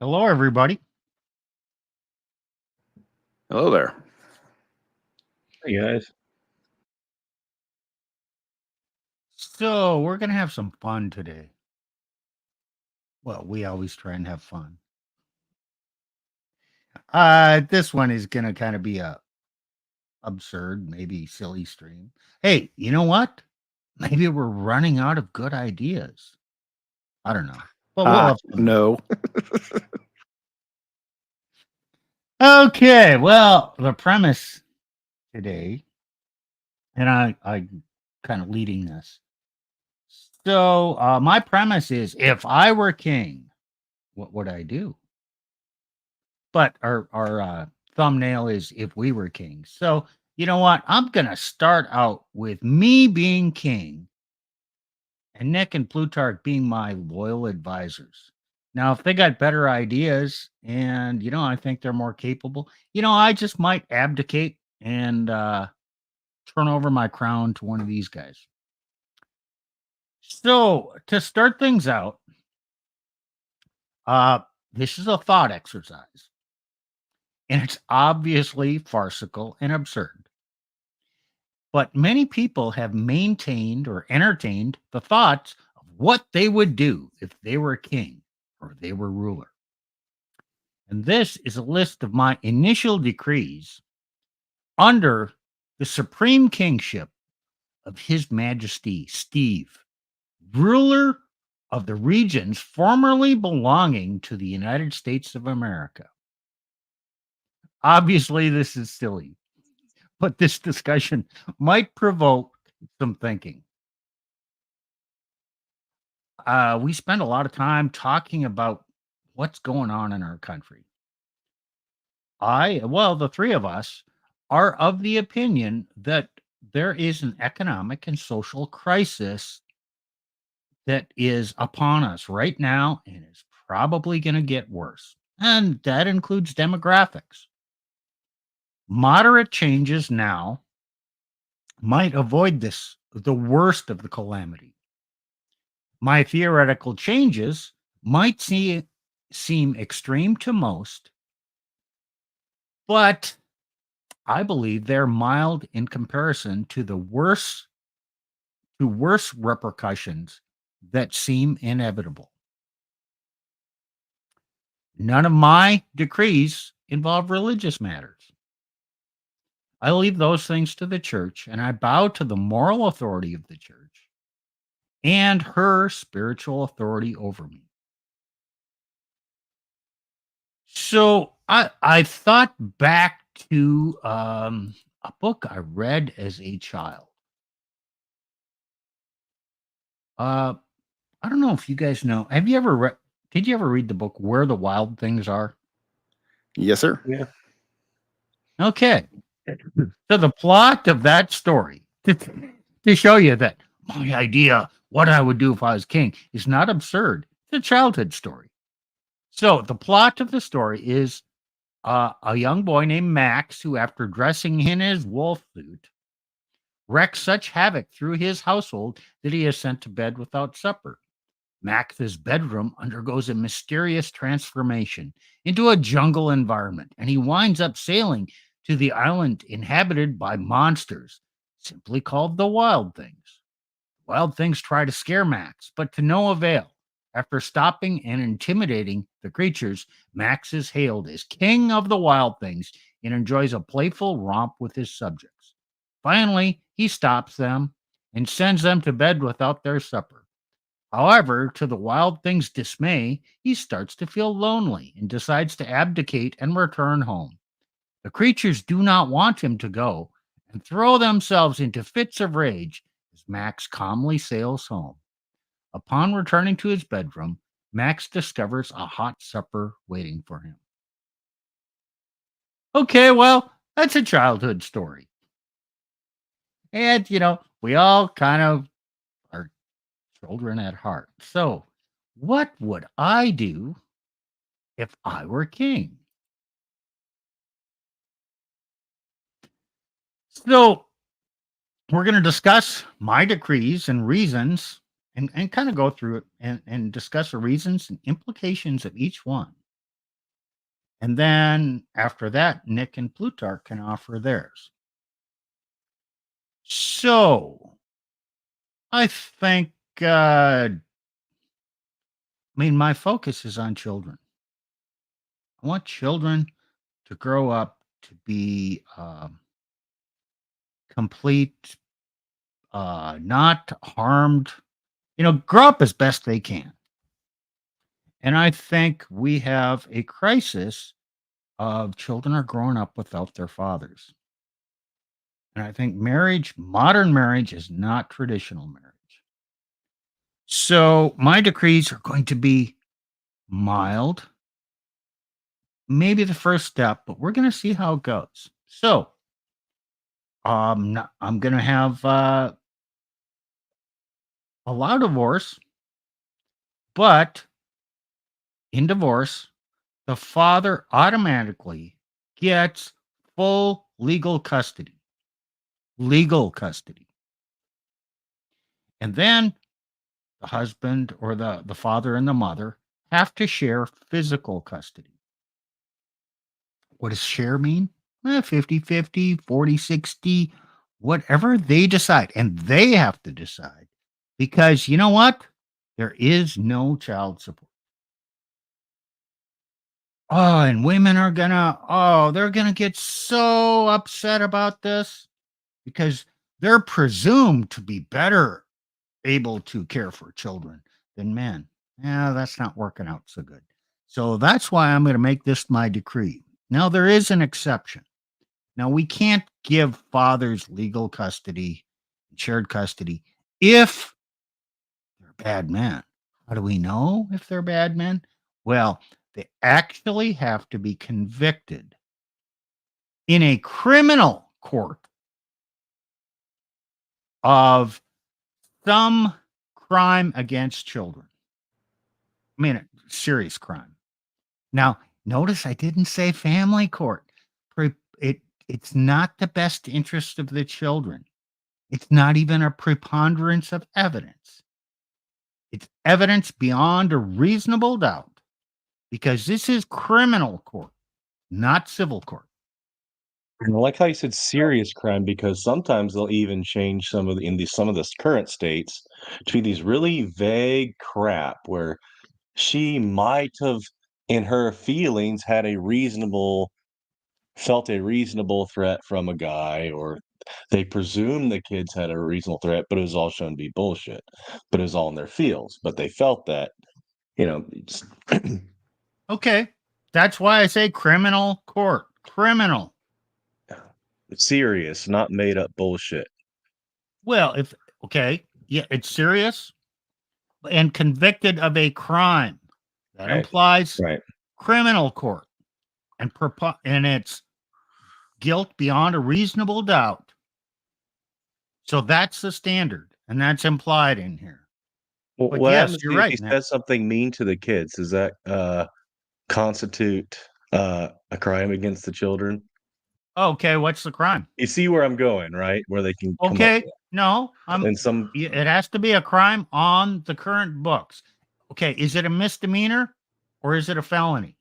Hello, everybody. Hello there. Hey guys. So, we're going to have some fun today. Well, we always try and have fun. This one is going to kind of be a absurd, maybe silly stream. Hey, you know what? Maybe we're running out of good ideas. I don't know. But we'll have fun. No. Okay, well, the premise today, and I kind of leading this. So, my premise is if I were king, what would I do? But our thumbnail is if we were kings. So, you know what? I'm going to start out with me being king and Nick and Plutarch being my loyal advisors. Now, if they got better ideas and, I think they're more capable, I just might abdicate and turn over my crown to one of these guys. So, to start things out, this is a thought exercise, and it's obviously farcical and absurd. But many people have maintained or entertained the thoughts of what they would do if they were king or they were ruler. And this is a list of my initial decrees under the supreme kingship of His Majesty Steve, ruler of the regions formerly belonging to the United States of America. Obviously, this is silly, but this discussion might provoke some thinking. We spend a lot of time talking about what's going on in our country. The three of us are of the opinion that there is an economic and social crisis that is upon us right now and is probably going to get worse. And that includes demographics. Moderate changes now might avoid the worst of the calamity. My theoretical changes might seem extreme to most, but I believe they're mild in comparison to the worse repercussions that seem inevitable. None of my decrees involve religious matters. I leave those things to the church, and I bow to the moral authority of the church and her spiritual authority over me. So I thought back to a book I read as a child. I don't know if you guys know. Have you ever read? Did you ever read the book Where the Wild Things Are? Yes, sir. Yeah. Okay, so the plot of that story to show you that my idea, what I would do if I was king, is not absurd. It's a childhood story. So the plot of the story is a young boy named Max who, after dressing in his wolf suit, wreaks such havoc through his household that he is sent to bed without supper. Max's bedroom undergoes a mysterious transformation into a jungle environment, and he winds up sailing to the island inhabited by monsters, simply called the Wild Things. Wild Things try to scare Max, but to no avail. After stopping and intimidating the creatures, Max is hailed as king of the wild things and enjoys a playful romp with his subjects. Finally, he stops them and sends them to bed without their supper. However, to the wild thing's dismay, he starts to feel lonely and decides to abdicate and return home. The creatures do not want him to go and throw themselves into fits of rage as Max calmly sails home. Upon returning to his bedroom, Max discovers a hot supper waiting for him. Okay, well, that's a childhood story. And, we all kind of are children at heart. So, what would I do if I were king? So, we're going to discuss my decrees and reasons and kind of go through it and discuss the reasons and implications of each one. And then after that, Nick and Plutarch can offer theirs. So I think, my focus is on children. I want children to grow up to be complete, not harmed, grow up as best they can. And I think we have a crisis of children are growing up without their fathers. And I think modern marriage is not traditional marriage. So my decrees are going to be mild, maybe the first step, but we're going to see how it goes. So I'm going to have allow divorce, but in divorce, the father automatically gets full legal custody. Legal custody. And then the husband or the father and the mother have to share physical custody. What does share mean? 50-50, 40-60, whatever they decide. And they have to decide because you know what? There is no child support. Oh, and women are they're gonna get so upset about this because they're presumed to be better able to care for children than men. Yeah, that's not working out so good. So that's why I'm going to make this my decree. Now, there is an exception. Now, we can't give fathers legal custody, shared custody, if they're bad men. How do we know if they're bad men? Well, they actually have to be convicted in a criminal court of some crime against children. A serious crime. Now, notice I didn't say family court. It's not the best interest of the children. It's not even a preponderance of evidence. It's evidence beyond a reasonable doubt because this is criminal court, not civil court. I like how you said serious crime because sometimes they'll even change some of some of the current states to be these really vague crap where she might have, in her feelings, felt a reasonable threat from a guy, or they presume the kids had a reasonable threat, but it was all shown to be bullshit. But it was all in their feels. But they felt that, it's Okay. That's why I say criminal court. Criminal. serious, not made up bullshit. Well, it's serious and convicted of a crime. That Right. implies Right. criminal court and it's guilt beyond a reasonable doubt. So that's the standard, and that's implied in here. Well, But what yes, happens you're if he right, Nick. says something mean to the kids? Does that constitute a crime against the children? Okay, what's the crime? You see where I'm going, right? Where they can come up Okay, with no, and some it has to be a crime on the current books. Okay, is it a misdemeanor or is it a felony?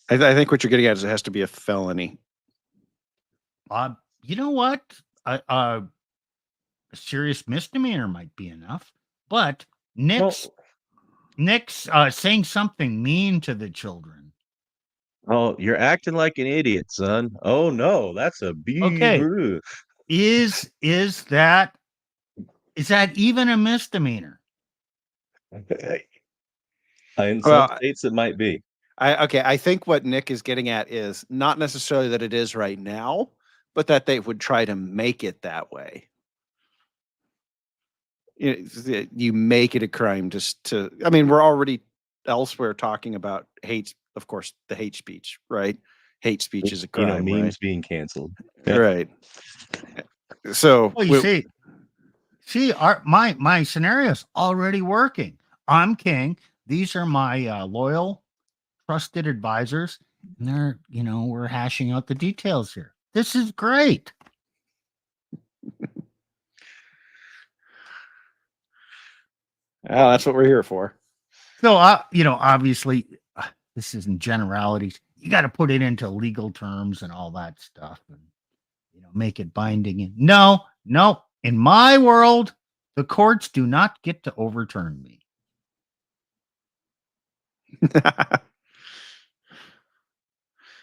I think what you're getting at is it has to be a felony. You know what? A serious misdemeanor might be enough, but Nick's saying something mean to the children. Oh, you're acting like an idiot, son. Oh no, that's a Okay, beaver. is that even a misdemeanor? In some Well, states, it might be. I think what Nick is getting at is not necessarily that it is right now, but that they would try to make it that way. You make it a crime we're already elsewhere talking about hate, of course, the hate speech, right? Hate speech is a crime, Memes right? being canceled. Right. So Well, you see, my scenario's already working. I'm king. These are my loyal, trusted advisors, and they're, we're hashing out the details here. This is great. that's what we're here for. So, obviously, this isn't generalities. You got to put it into legal terms and all that stuff, and make it binding. No. In my world, the courts do not get to overturn me.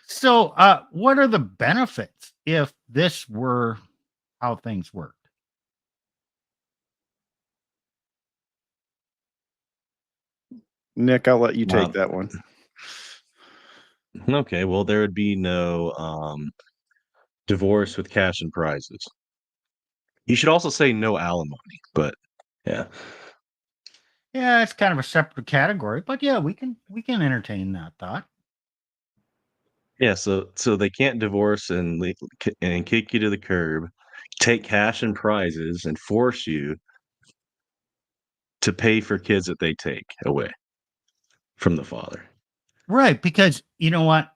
So, what are the benefits if this were how things worked? Nick, I'll let you take that one. Okay, well, there would be no divorce with cash and prizes. You should also say no alimony, but yeah. Yeah, it's kind of a separate category, but yeah, we can entertain that thought. Yeah, so they can't divorce and kick you to the curb, take cash and prizes, and force you to pay for kids that they take away from the father. Right, because you know what?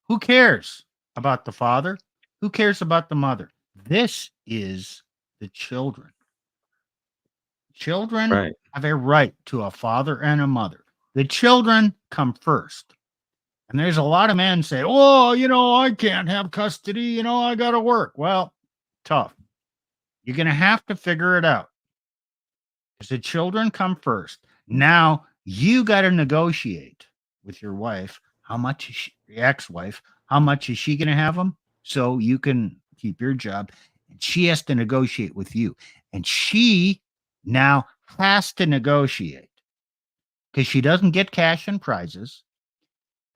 Who cares about the father? Who cares about the mother? This is the children. Children Right. have a right to a father and a mother. The children come first. And there's a lot of men say, oh, I can't have custody. I got to work. Well, tough. You're going to have to figure it out because the children come first. Now you got to negotiate with your wife. How much is your ex-wife? How much is she going to have them so you can keep your job? And she has to negotiate with you. And she now has to negotiate because she doesn't get cash and prizes.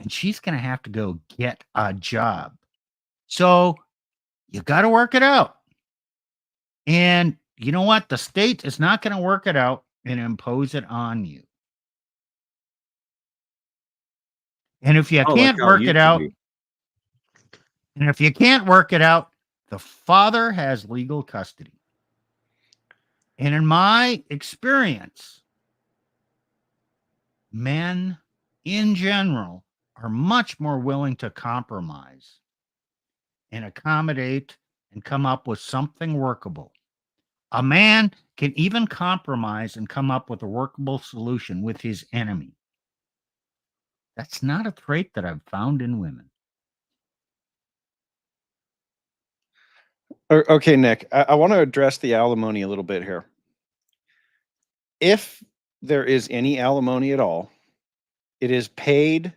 And she's going to have to go get a job. So you got to work it out. And you know what? The state is not going to work it out and impose it on you. And if you can't work it out, the father has legal custody. And in my experience, men in general are much more willing to compromise and accommodate and come up with something workable. A man can even compromise and come up with a workable solution with his enemy. That's not a trait that I've found in women. Okay, Nick, I want to address the alimony a little bit here. If there is any alimony at all, it is paid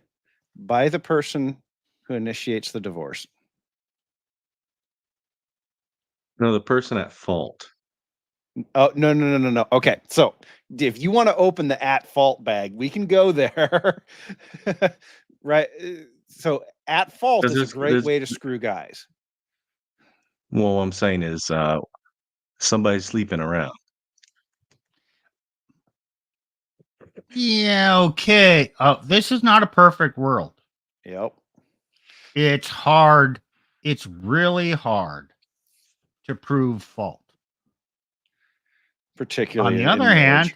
by the person who initiates the divorce. No, the person at fault. Oh, no. Okay, so if you want to open the at fault bag, we can go there. Right? So at fault is a great way to screw guys. Well, what I'm saying is somebody's sleeping around. Yeah, okay. This is not a perfect world. Yep. It's hard. It's really hard to prove fault. Particularly on the other hand,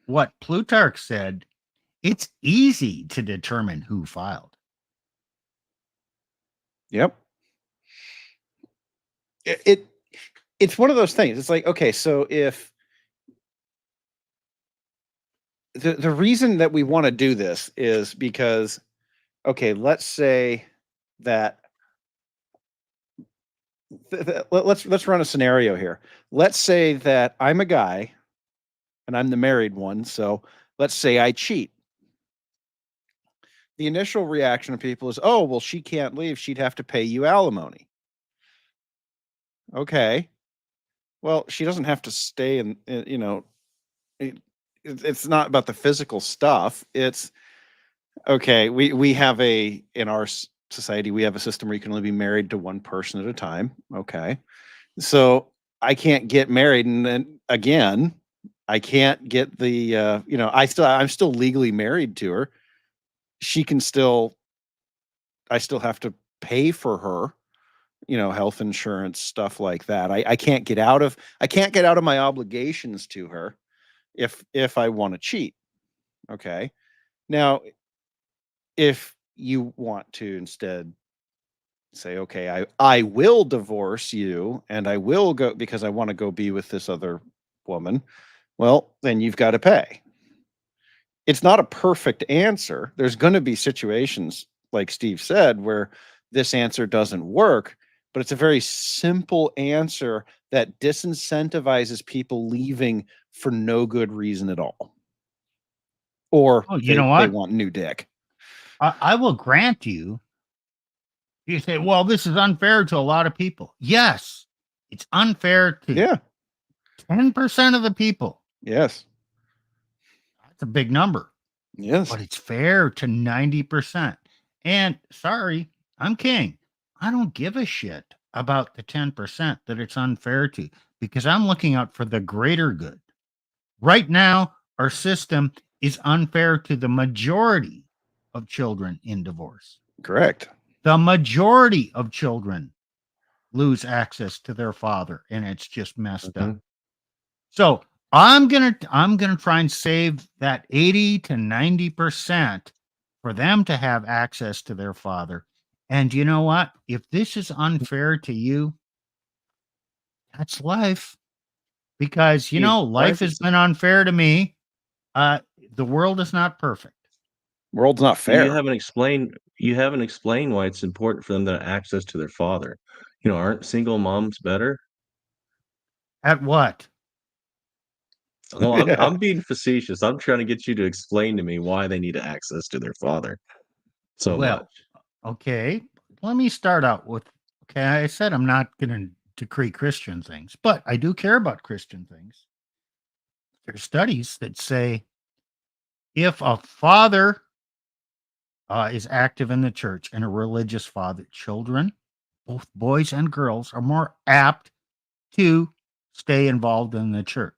what Plutarch said, it's easy to determine who filed. Yep. It's one of those things. It's like, okay, so if the reason that we want to do this is because, okay, let's say that let's run a scenario here. Let's say that I'm a guy and I'm the married one. So let's say I cheat. The initial reaction of people is, oh, well, she can't leave. She'd have to pay you alimony. Okay. Well, she doesn't have to stay in, it's not about the physical stuff. It's okay. We have in our society, we have a system where you can only be married to one person at a time. Okay. So I can't get married. And then again, I can't get the, I'm still legally married to her. I still have to pay for her, health insurance, stuff like that. I can't get out of my obligations to her if I want to cheat. Okay. Now, if you want to instead say, okay, I will divorce you and I will go because I want to go be with this other woman, well, then you've got to pay. it's not a perfect answer. There's going to be situations, like Steve said, where this answer doesn't work, but it's a very simple answer that disincentivizes people leaving for no good reason at all. Or Oh, you know they what? want new dick. I will grant you. You say, well, this is unfair to a lot of people. Yes, it's unfair to Yeah. 10% of the people. Yes. That's a big number, Yes. but it's fair to 90%. And sorry, I'm king. I don't give a shit about the 10% that it's unfair to, because I'm looking out for the greater good. Right now, our system is unfair to the majority of children in divorce. Correct. The majority of children lose access to their father, and it's just messed up. Mhm. So I'm gonna try and save that 80 to 90% for them to have access to their father. And you know what? If this is unfair to you, that's life. Because Life life has is been unfair to me. Uh, the world is not perfect. World's not you fair. haven't explained why it's important for them to have access to their father. Aren't single moms better? At what? Well, I'm being facetious. I'm trying to get you to explain to me why they need access to their father so much. Well, okay. Let me start out with, okay, I said I'm not going to decree Christian things, but I do care about Christian things. There are studies that say if a father is active in the church and a religious father, children, both boys and girls, are more apt to stay involved in the church.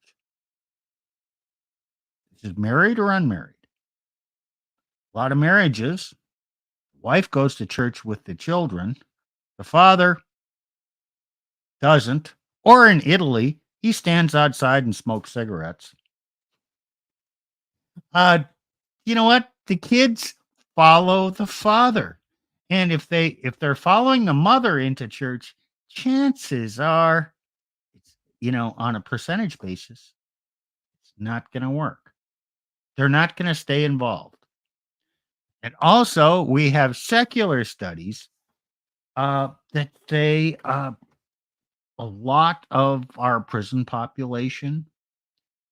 This is married or unmarried. A lot of marriages, the wife goes to church with the children, the father doesn't. Or in Italy, he stands outside and smokes cigarettes. Uh, you know what? The kids follow the father. And if they're following the mother into church, chances are, on a percentage basis, it's not going to work. They're not going to stay involved. And also, we have secular studies that say a lot of our prison population,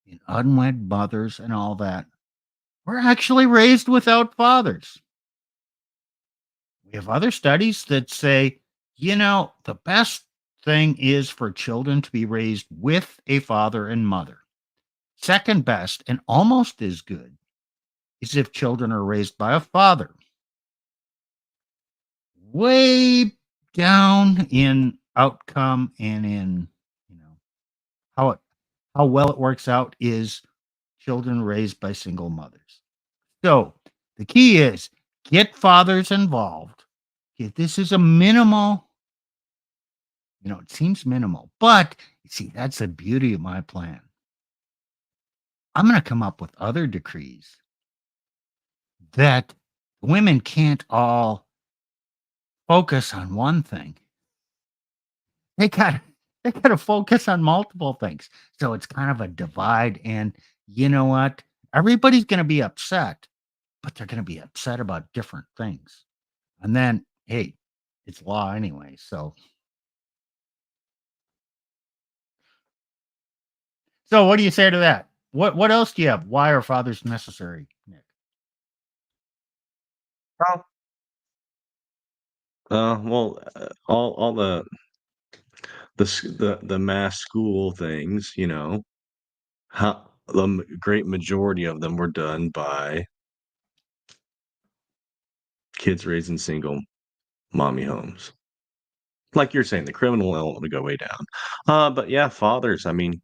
in unwed mothers and all that, were actually raised without fathers. We have other studies that say, the best thing is for children to be raised with a father and mother. Second best, and almost as good, is if children are raised by a father. Way down in outcome and in, how it how well it works out is children raised by single mothers. So the key is get fathers involved. Okay, this is a minimal, it seems minimal, but you see, that's the beauty of my plan. I'm going to come up with other decrees that women can't all focus on one thing. They got they got to focus on multiple things. So it's kind of a divide. And you know what? Everybody's going to be upset, but they're going to be upset about different things. And then, hey, it's law anyway. So what do you say to that? What else do you have? Why are fathers necessary, Nick? Well, all the mass school things, how great majority of them were done by kids raised in single mommy homes. Like you're saying, the criminal element would go way down. But yeah, fathers. I mean,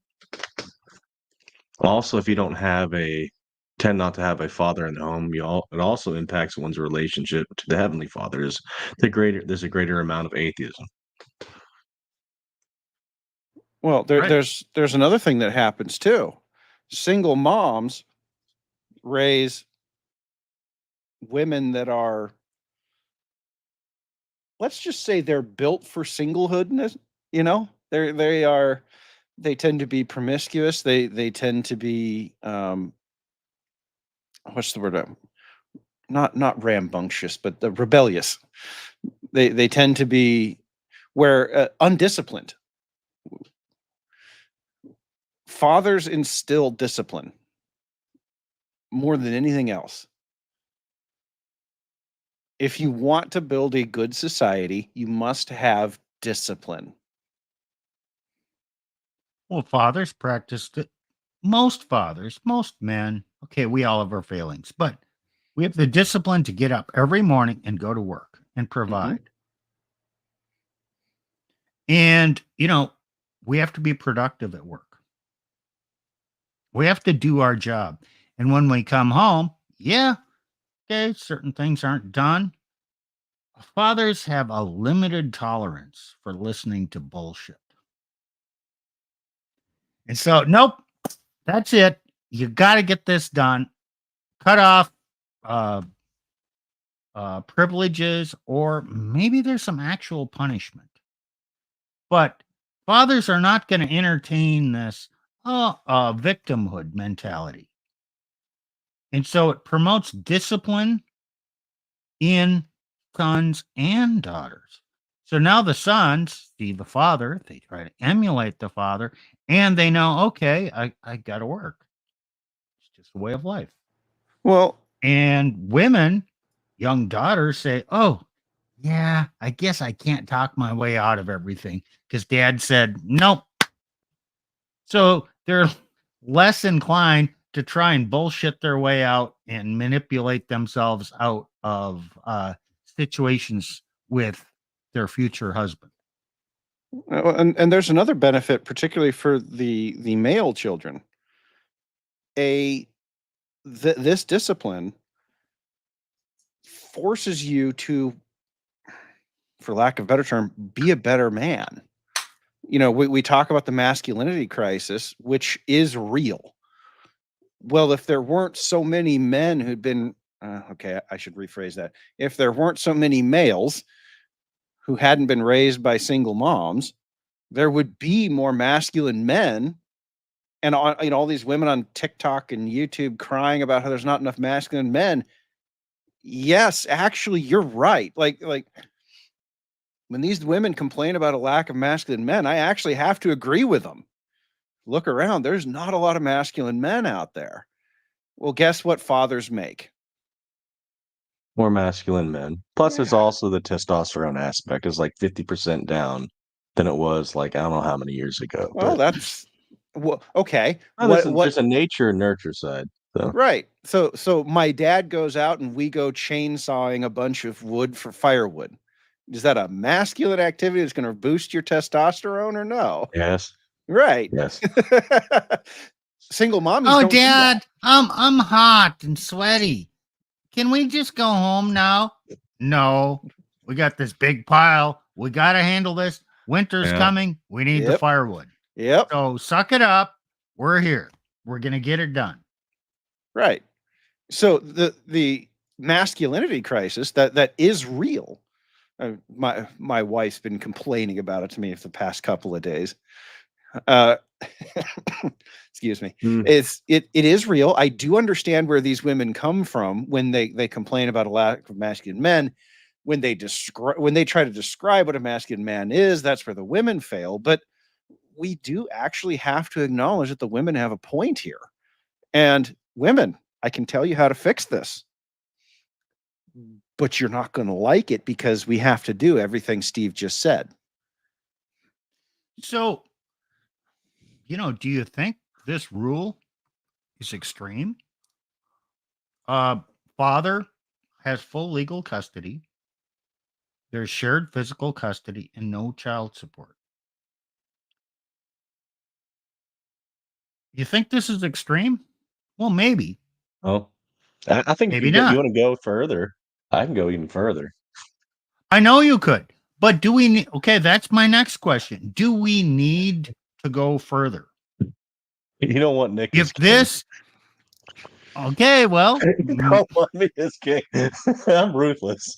also, if you don't have tend not to have a father in the home, it also impacts one's relationship to the heavenly Father. There's a greater amount of atheism. Well, Right. there's another thing that happens too. Single moms raise women that are, let's just say, they're built for singlehoodness. They tend to be promiscuous. They tend to be what's the word? Not rambunctious, but the rebellious. They tend to be where undisciplined. Fathers instill discipline more than anything else. If you want to build a good society, you must have discipline. Well, fathers practiced it. Most fathers, most men, okay, we all have our failings, but we have the discipline to get up every morning and go to work and provide. And, we have to be productive at work. We have to do our job. And when we come home, okay, certain things aren't done. Fathers have a limited tolerance for listening to bullshit. And so, nope, that's it. You got to get this done. Cut off privileges, or maybe there's some actual punishment. But fathers are not going to entertain this victimhood mentality. And so it promotes discipline in sons and daughters. So now the sons see the father, they try to emulate the father, and they know, okay, I got to work. It's just a way of life. Well, and women, young daughters say, oh, yeah, I guess I can't talk my way out of everything because dad said nope. So they're less inclined to try and bullshit their way out and manipulate themselves out of situations with their future husband. And there's another benefit, particularly for the male children. This discipline forces you to, for lack of a better term, be a better man. We talk about the masculinity crisis, which is real. Well, if there weren't so many men who'd been, okay, I should rephrase that. If there weren't so many males who hadn't been raised by single moms, there would be more masculine men. And all these women on TikTok and YouTube crying about how there's not enough masculine men. Yes, actually, you're right. Like when these women complain about a lack of masculine men, I actually have to agree with them. Look around, there's not a lot of masculine men out there. Well, guess what fathers make? More masculine men. Plus, there's Yeah. also the testosterone aspect is like 50% down than it was like I don't know how many years ago. Well, But that's okay. there's a nature and nurture side. So Right. So my dad goes out and we go chainsawing a bunch of wood for firewood. Is that a masculine activity that's going to boost your testosterone or no? yes, Right. yes. Single mommies Oh, don't do that. Dad, I'm hot and sweaty. Can we just go home now? No, we got this big pile. We got to handle this. Winter's Yeah. coming. We need the Yep. firewood. Yep. So suck it up. We're here. We're going to get it done. Right. So the masculinity crisis that is real. My wife's been complaining about it to me for the past couple of days. Excuse me. Mm. It is real. I do understand where these women come from when they complain about a lack of masculine men. When they try to describe what a masculine man is, that's where the women fail. But we do actually have to acknowledge that the women have a point here. And women, I can tell you how to fix this. But you're not going to like it because we have to do everything Steve just said. So, do you think this rule is extreme? Father has full legal custody. There's shared physical custody and no child support. You think this is extreme? Well, maybe. Oh, I think Maybe you not. want to go further. I can go even further. I know you could, but do we need? Okay, that's my next question. Do we need to go further? You don't want Nick as If king. this, okay, well, You don't want me as king. I'm ruthless.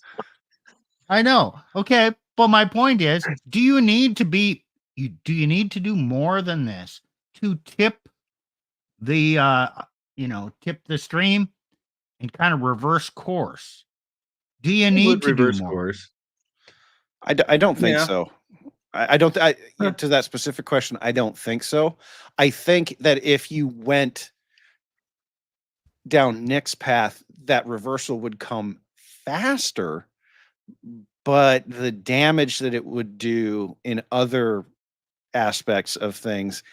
I know. Okay, but my point is, do you need to do more than this to tip the tip the stream and kind of reverse course? Do you It need would to do reverse more? course. I don't think Yeah. so. I don't. Huh. To that specific question, I don't think so. I think that if you went down Nick's path, that reversal would come faster, but the damage that it would do in other aspects of things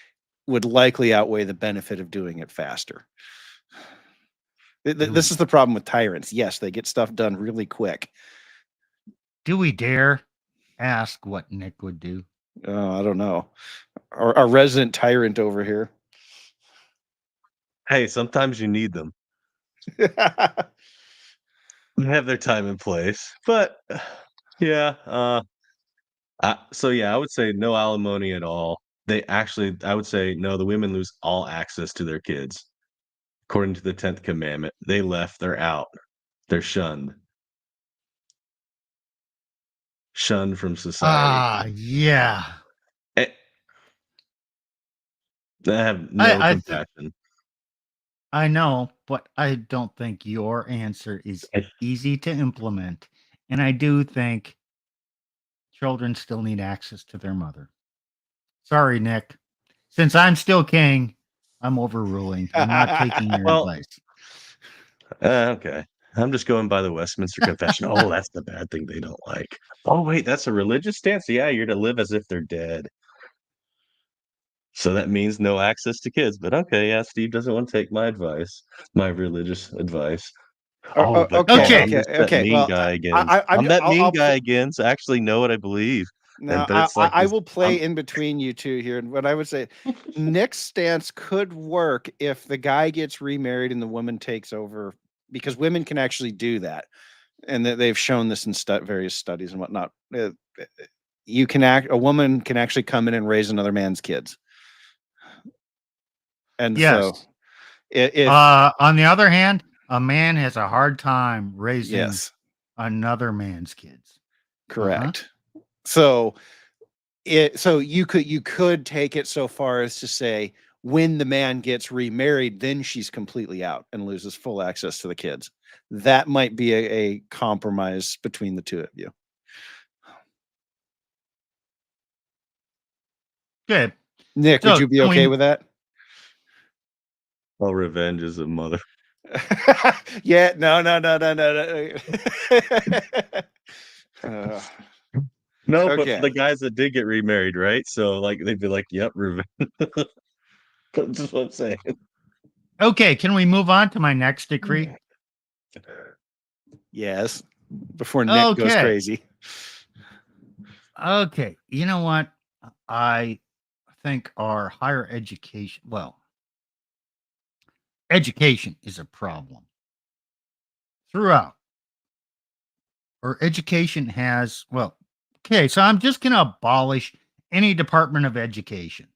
would likely outweigh the benefit of doing it faster. This Do is the problem with tyrants. Yes, they get stuff done really quick. we dare ask what Nick would do? I don't know. Our resident tyrant over here. Hey, sometimes you need them. They have their time and place. But yeah, so yeah, I would say no alimony at all. I would say no, the women lose all access to their kids. According to the 10th commandment, they left, they're out. They're shunned. Shunned from society. Yeah. Eh, I have no I th- compassion. I know, but I don't think your answer is I easy to implement, and I do think children still need access to their mother. Sorry, Nick. Since I'm still king, I'm overruling. I'm not taking your Well, advice. okay. I'm just going by the Westminster Confession. Oh, that's the bad thing they don't like. Oh, wait, that's a religious stance? Yeah, you're to live as if they're dead. So that means no access to kids. But okay, yeah, Steve doesn't want to take my advice, my religious advice. Oh, but Okay, man, Okay. I'm okay, just that okay. mean Well, guy again. I'm that mean guy again. So I actually know what I believe. now But it's like I this. will play in between you two here, and what I would say, Nick's stance could work if the guy gets remarried and the woman takes over, because women can actually do that, and that they've shown this in various studies and whatnot. A woman can actually come in and raise another man's kids, and so Yes. if On the other hand, a man has a hard time raising yes, another man's kids. correct. So you could take it so far as to say when the man gets remarried, then she's completely out and loses full access to the kids. That might be a compromise between the two of you. Good. Nick, would So you be can okay we with that? Oh, revenge is a mother. Yeah, no. Uh, No, but for okay. the guys that did get remarried, right? So like they'd be like, "Yep, revenge." That's just what I'm saying. Okay, can we move on to my next decree? Yes. Before Nick goes Okay. crazy. Okay. You know what? I think our higher education, education is a problem throughout. Or education has, okay, so I'm just going to abolish any Department of Education.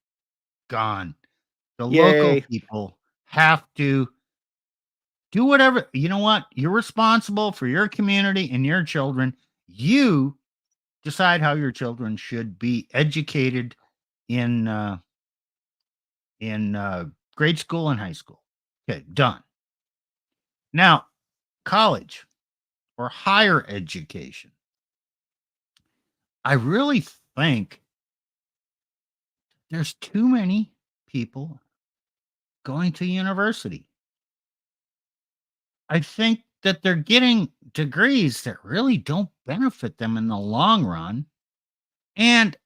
Gone. The local Yay. people have to do whatever. You know what? You're responsible for your community and your children. You decide how your children should be educated in grade school and high school. Okay, done. Now, college or higher education. I really think there's too many people going to university. I think that they're getting degrees that really don't benefit them in the long run. And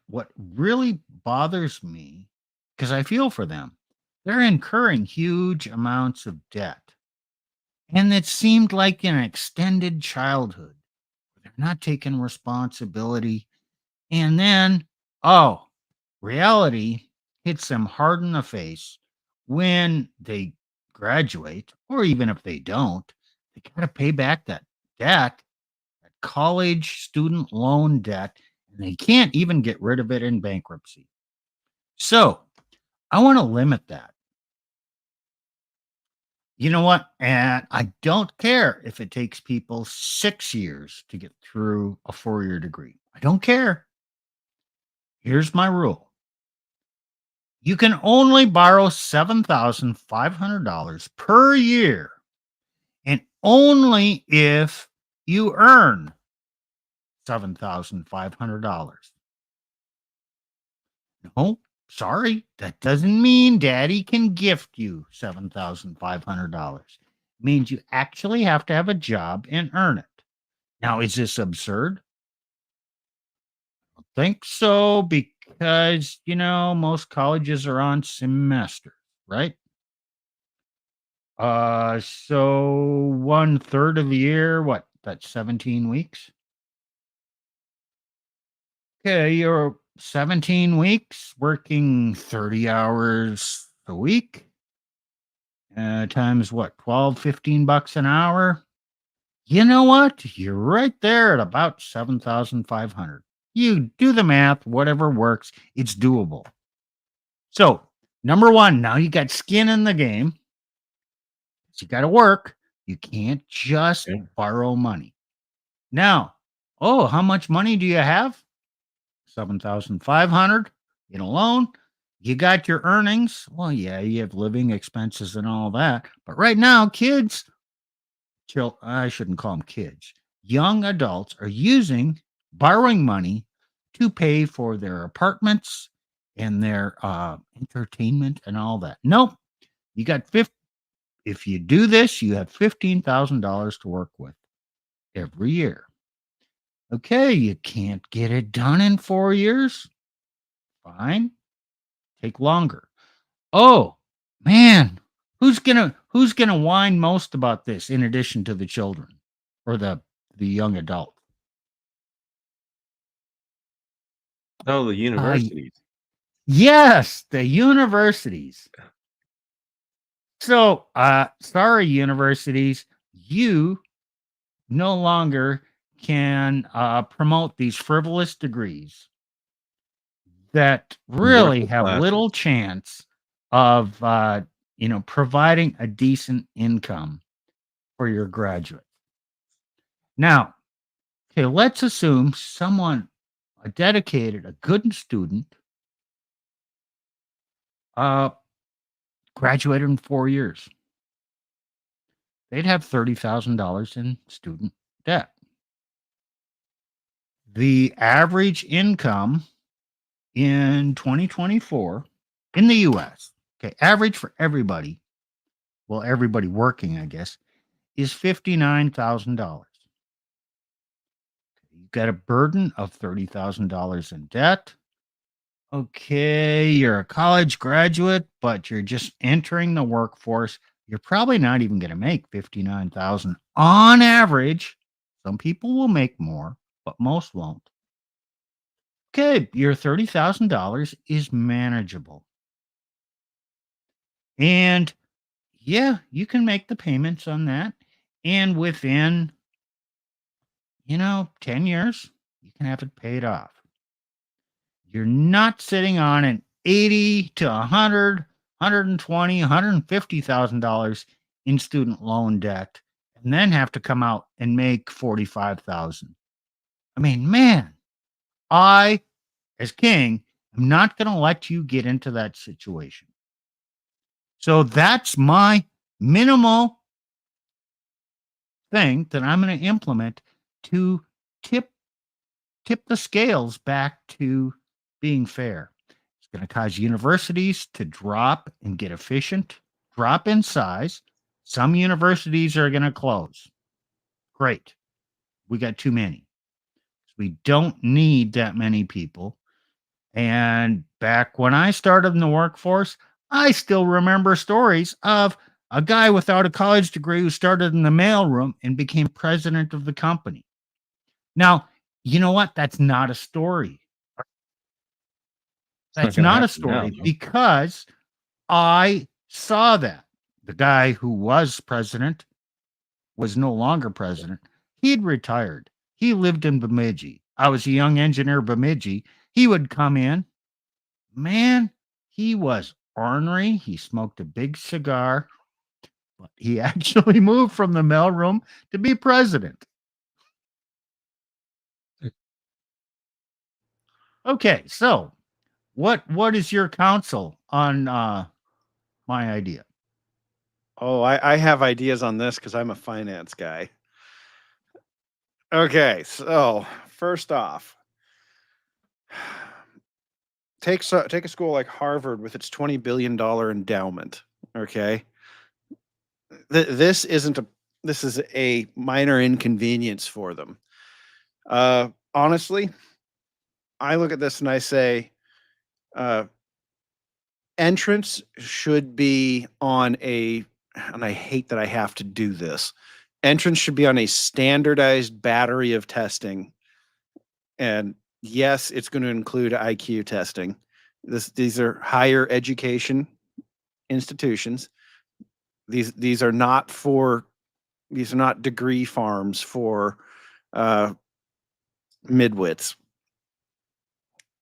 what really bothers me, because I feel for them, they're incurring huge amounts of debt. And it seemed like an extended childhood. They're not taking responsibility. And then, oh, reality hits them hard in the face when they graduate, or even if they don't, they got to pay back that debt, that college student loan debt, and they can't even get rid of it in bankruptcy. So I want to limit that. You know what? And I don't care if it takes people 6 years to get through a 4 year degree. I don't care. Here's my rule: you can only borrow $7,500 per year only if you earn $7,500. No, sorry, that doesn't mean daddy can gift you $7,500. It means you actually have to have a job and earn it. Now, is this absurd? I think so, because, most colleges are on semester, right? So 1/3 of the year, what? That's 17 weeks. Okay, you're 17 weeks working 30 hours a week. Times what? 12, $15 an hour. You know what? You're right there at about 7,500. You do the math, whatever works, it's doable. So, number one, now you got skin in the game. So you got to work. You can't just Okay. borrow money. Now, oh, how much money do you have? 7,500 in a loan. You got your earnings. Well, yeah, you have living expenses and all that. But right now, kids, I shouldn't call them kids, young adults are borrowing money to pay for their apartments and their entertainment and all that. Nope. You got if you do this, you have $15,000 to work with every year. Okay, you can't get it done in 4 years. Fine. Take longer. Oh, man. Who's gonna whine most about this in addition to the children or the young adult? Oh, the Uh, universities. yes, the universities. So, sorry, universities, you no longer can promote these frivolous degrees that really Worthless have little classes. chance of providing a decent income for your graduate. Now, okay, let's assume a dedicated, a good student, uh, graduated in 4 years. They'd have $30,000 in student debt. The average income in 2024 in the US, okay, average for everybody, well, everybody working, I guess, is $59,000. You've got a burden of $30,000 in debt. Okay, you're a college graduate, but you're just entering the workforce. You're probably not even going to make 59,000 on average. Some people will make more, but most won't. Okay, your $30,000 is manageable. And yeah, you can make the payments on that. And within, 10 years, you can have it paid off. You're not sitting on an 80 to 100, 120, $150,000 in student loan debt and then have to come out and make 45,000. I mean, man, I as king am not going to let you get into that situation. So that's my minimal thing that I'm going to implement to tip the scales back to being fair. It's going to cause universities to drop and get efficient, drop in size. Some universities are going to close. Great. We got too many. We don't need that many people. And back when I started in the workforce, I still remember stories of a guy without a college degree who started in the mailroom and became president of the company. Now, you know what? That's not a story. It's not That's going to not a happen now, story though. because I saw that. The guy who was president was no longer president. He'd retired. He lived in Bemidji. I was a young engineer, Bemidji. He would come in. Man, he was ornery. He smoked a big cigar, but he actually moved from the mailroom to be president. Okay, so what is your counsel on my idea? Oh, I have ideas on this because I'm a finance guy. Okay, so first off, take a school like Harvard with its $20 billion endowment. Okay, this isn't a this is a minor inconvenience for them. Honestly, I look at this and I say, uh, entrance should be on a, and I hate that I have to do this. Entrance should be on a standardized battery of testing. And yes, it's going to include IQ testing. These are higher education institutions. These are not degree farms for uh, midwits.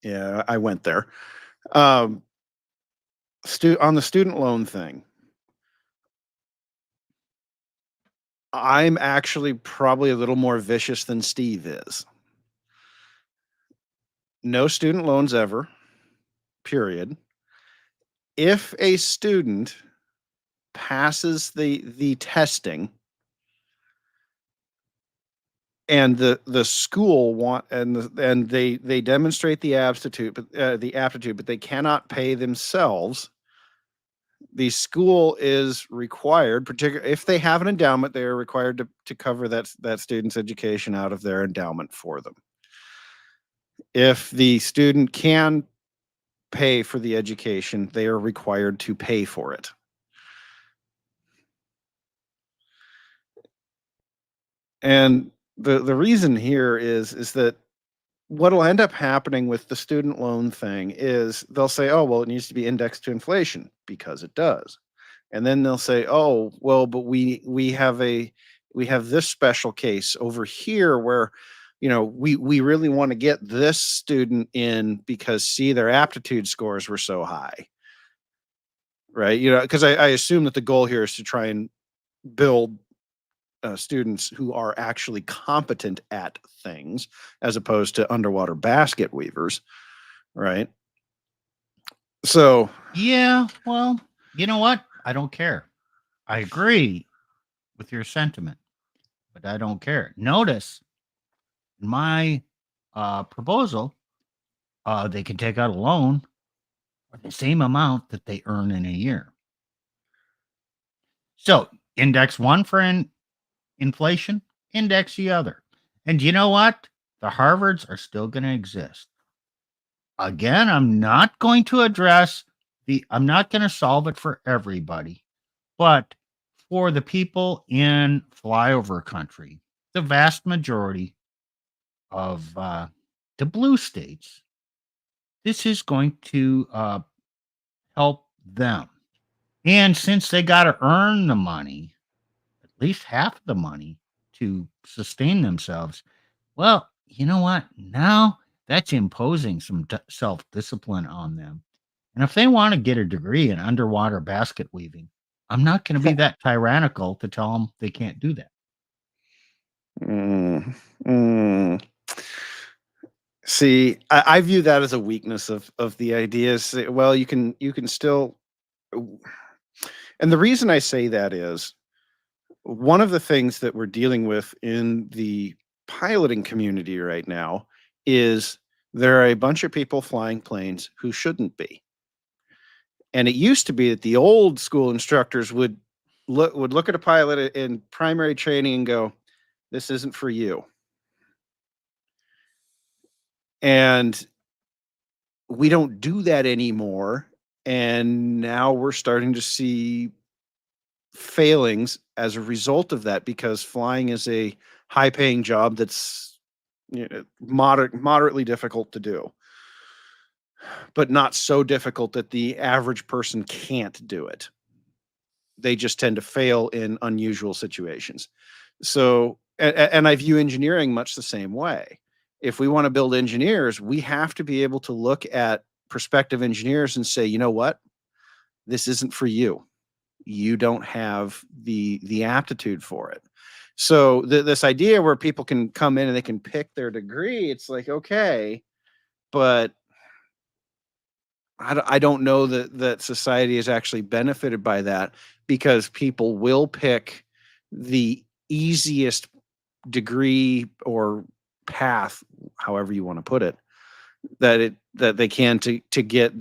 Yeah, I went there. Um, on the student loan thing, I'm actually probably a little more vicious than Steve is. No student loans ever, period. If a student passes the testing and the school and they demonstrate the aptitude, but they cannot pay themselves, the school is required, particularly if they have an endowment, they are required to cover that student's education out of their endowment for them. If the student can pay for the education, they are required to pay for it. And the reason here is that what'll end up happening with the student loan thing is they'll say, oh, well, it needs to be indexed to inflation because it does. And then they'll say, oh, well, but we have this special case over here where, we really want to get this student in because see, their aptitude scores were so high. Right. Because I assume that the goal here is to try and build students who are actually competent at things as opposed to underwater basket weavers, right? So, Yeah, well, you know what? I don't care. I agree with your sentiment, but I don't care. Notice my proposal, they can take out a loan for the same amount that they earn in a year. So index one for inflation, index the other. And you know what? The Harvards are still going to exist. Again, I'm not going to I'm not going to solve it for everybody, but for the people in flyover country, the vast majority of the blue states, this is going to help them. And since they got to earn the money, at least half the money to sustain themselves, well, you know what? Now that's imposing some self discipline on them. And if they want to get a degree in underwater basket weaving, I'm not going to be that tyrannical to tell them they can't do that. mm, mm. See, I view that as a weakness of the ideas. Well, you can still, and the reason I say that is one of the things that we're dealing with in the piloting community right now is there are a bunch of people flying planes who shouldn't be. And it used to be that the old school instructors would look at a pilot in primary training and go, "This isn't for you." And we don't do that anymore. And now we're starting to see failings as a result of that because flying is a high paying job that's moderately difficult to do, but not so difficult that the average person can't do it. They just tend to fail in unusual situations. So, and I view engineering much the same way. If we want to build engineers, we have to be able to look at prospective engineers and say, you know what, this isn't for you. You don't have the aptitude for it. So this idea where people can come in and they can pick their degree, it's like, okay, but I don't know that society is actually benefited by that, because people will pick the easiest degree or path, however you want to put it, that they can to get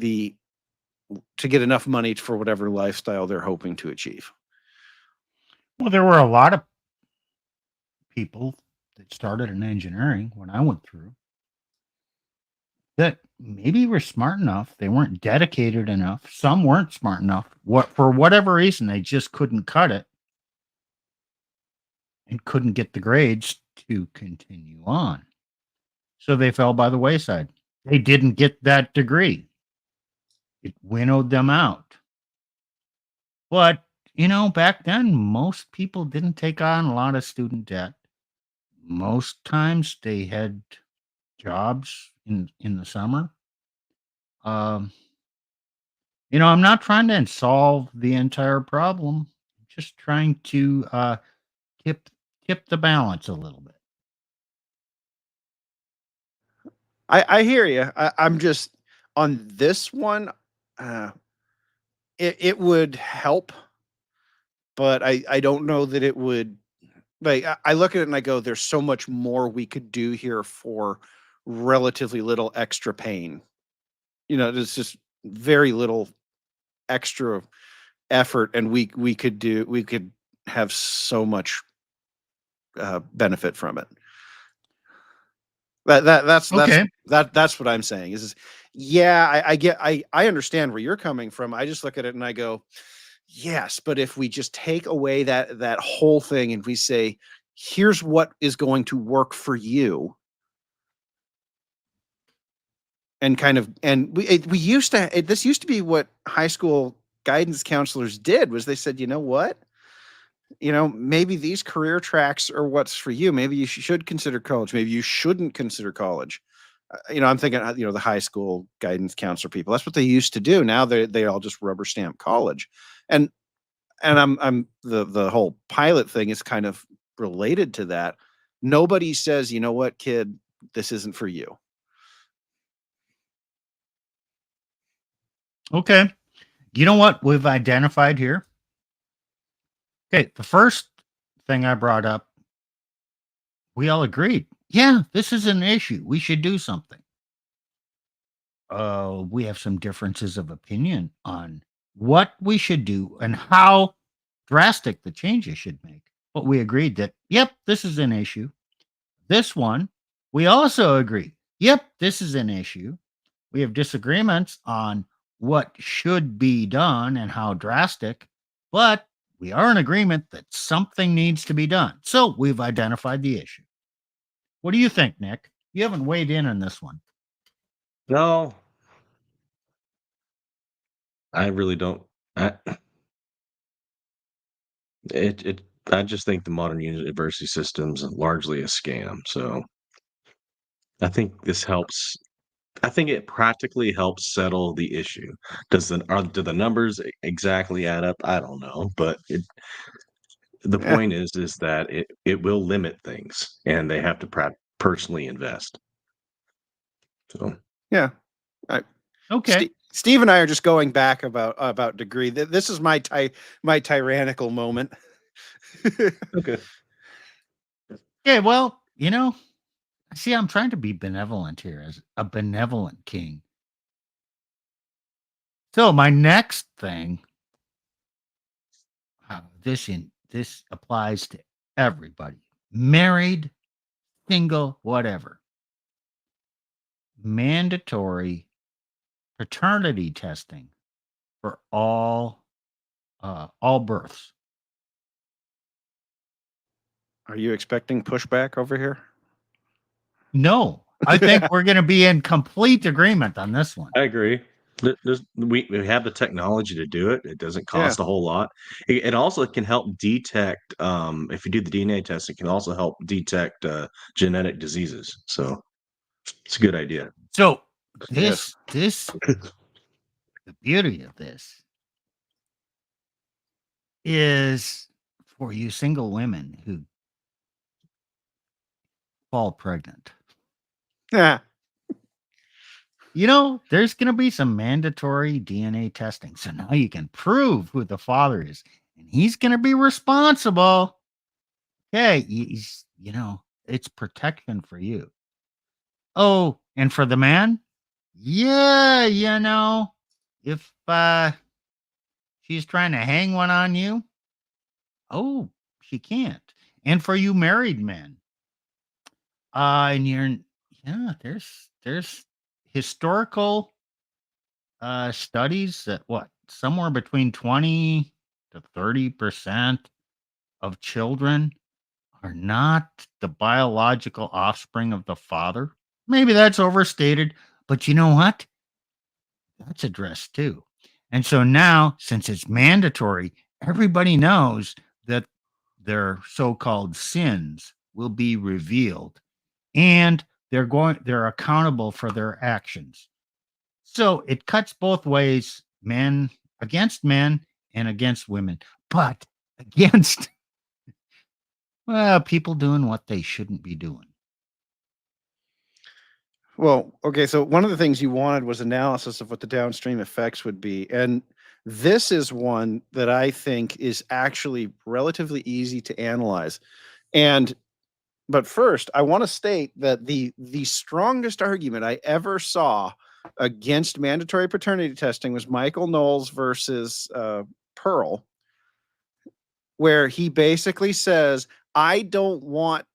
enough money for whatever lifestyle they're hoping to achieve. Well, there were a lot of people that started in engineering when I went through that maybe were smart enough. They weren't dedicated enough. Some weren't smart enough. What for whatever reason, they just couldn't cut it and couldn't get the grades to continue on. So they fell by the wayside. They didn't get that degree. It winnowed them out. But, back then, most people didn't take on a lot of student debt. Most times they had jobs in the summer. Um, I'm not trying to solve the entire problem. Just trying to tip tip the balance a little bit. I hear you. I'm just on this one. It would help, but I don't know that it would. Like, I look at it and I go, there's so much more we could do here for relatively little extra pain. There's just very little extra effort, and we could have so much benefit from it. Okay. That's what I'm saying. Yeah, I understand where you're coming from. I just look at it and I go, yes, but if we just take away that whole thing and we say, here's what is going to work for you, and we used to this used to be what high school guidance counselors did, was they said, you know what? Maybe these career tracks are what's for you. Maybe you should consider college. Maybe you shouldn't consider college. I'm thinking, the high school guidance counselor people. That's what they used to do. Now they all just rubber stamp college, and I'm the whole pilot thing is kind of related to that. Nobody says, you know what, kid, this isn't for you. Okay. You know what we've identified here? Okay, the first thing I brought up, we all agreed. Yeah, this is an issue. We should do something. We have some differences of opinion on what we should do and how drastic the changes should make. But we agreed that, yep, this is an issue. This one, we also agree. Yep, this is an issue. We have disagreements on what should be done and how drastic, but we are in agreement that something needs to be done. So we've identified the issue. What do you think, Nick? You haven't weighed in on this one. No, I really don't. I, it I just think the modern university system's largely a scam. So I think this helps. I think it practically helps settle the issue. Do the numbers exactly add up? I don't know, but the Yeah, point is that it will limit things, and they have to personally invest. So yeah. I, Okay. Steve and I are just going back about degree. This is my tyrannical moment. okay, Yeah, well, see, I'm trying to be benevolent here as a benevolent king. So my next thing, this applies to everybody, married, single, whatever. Mandatory paternity testing for all births. Are you expecting pushback over here? No, I think we're going to be in complete agreement on this one. I agree. We have the technology to do it. It doesn't Yeah. cost a whole lot. It also can help detect. If you do the DNA test, it can also help detect genetic diseases. So it's a good idea. So Yes. the beauty of this is for you single women who fall pregnant. Yeah. there's going to be some mandatory DNA testing. So now you can prove who the father is, and he's going to be responsible. Okay. It's protection for you. Oh, and for the man, yeah, if she's trying to hang one on you, oh, she can't. And for you married men, and there's historical studies that somewhere between 20 to 30% of children are not the biological offspring of the father. Maybe that's overstated, but you know what? That's addressed too. And so now, since it's mandatory, everybody knows that their so-called sins will be revealed, and they're accountable for their actions. So it cuts both ways, men and against women, but against people doing what they shouldn't be doing. Well, okay, so one of the things you wanted was analysis of what the downstream effects would be. And this is one that I think is actually relatively easy to analyze. But first, I want to state that the strongest argument I ever saw against mandatory paternity testing was Michael Knowles versus Pearl, where he basically says, I don't want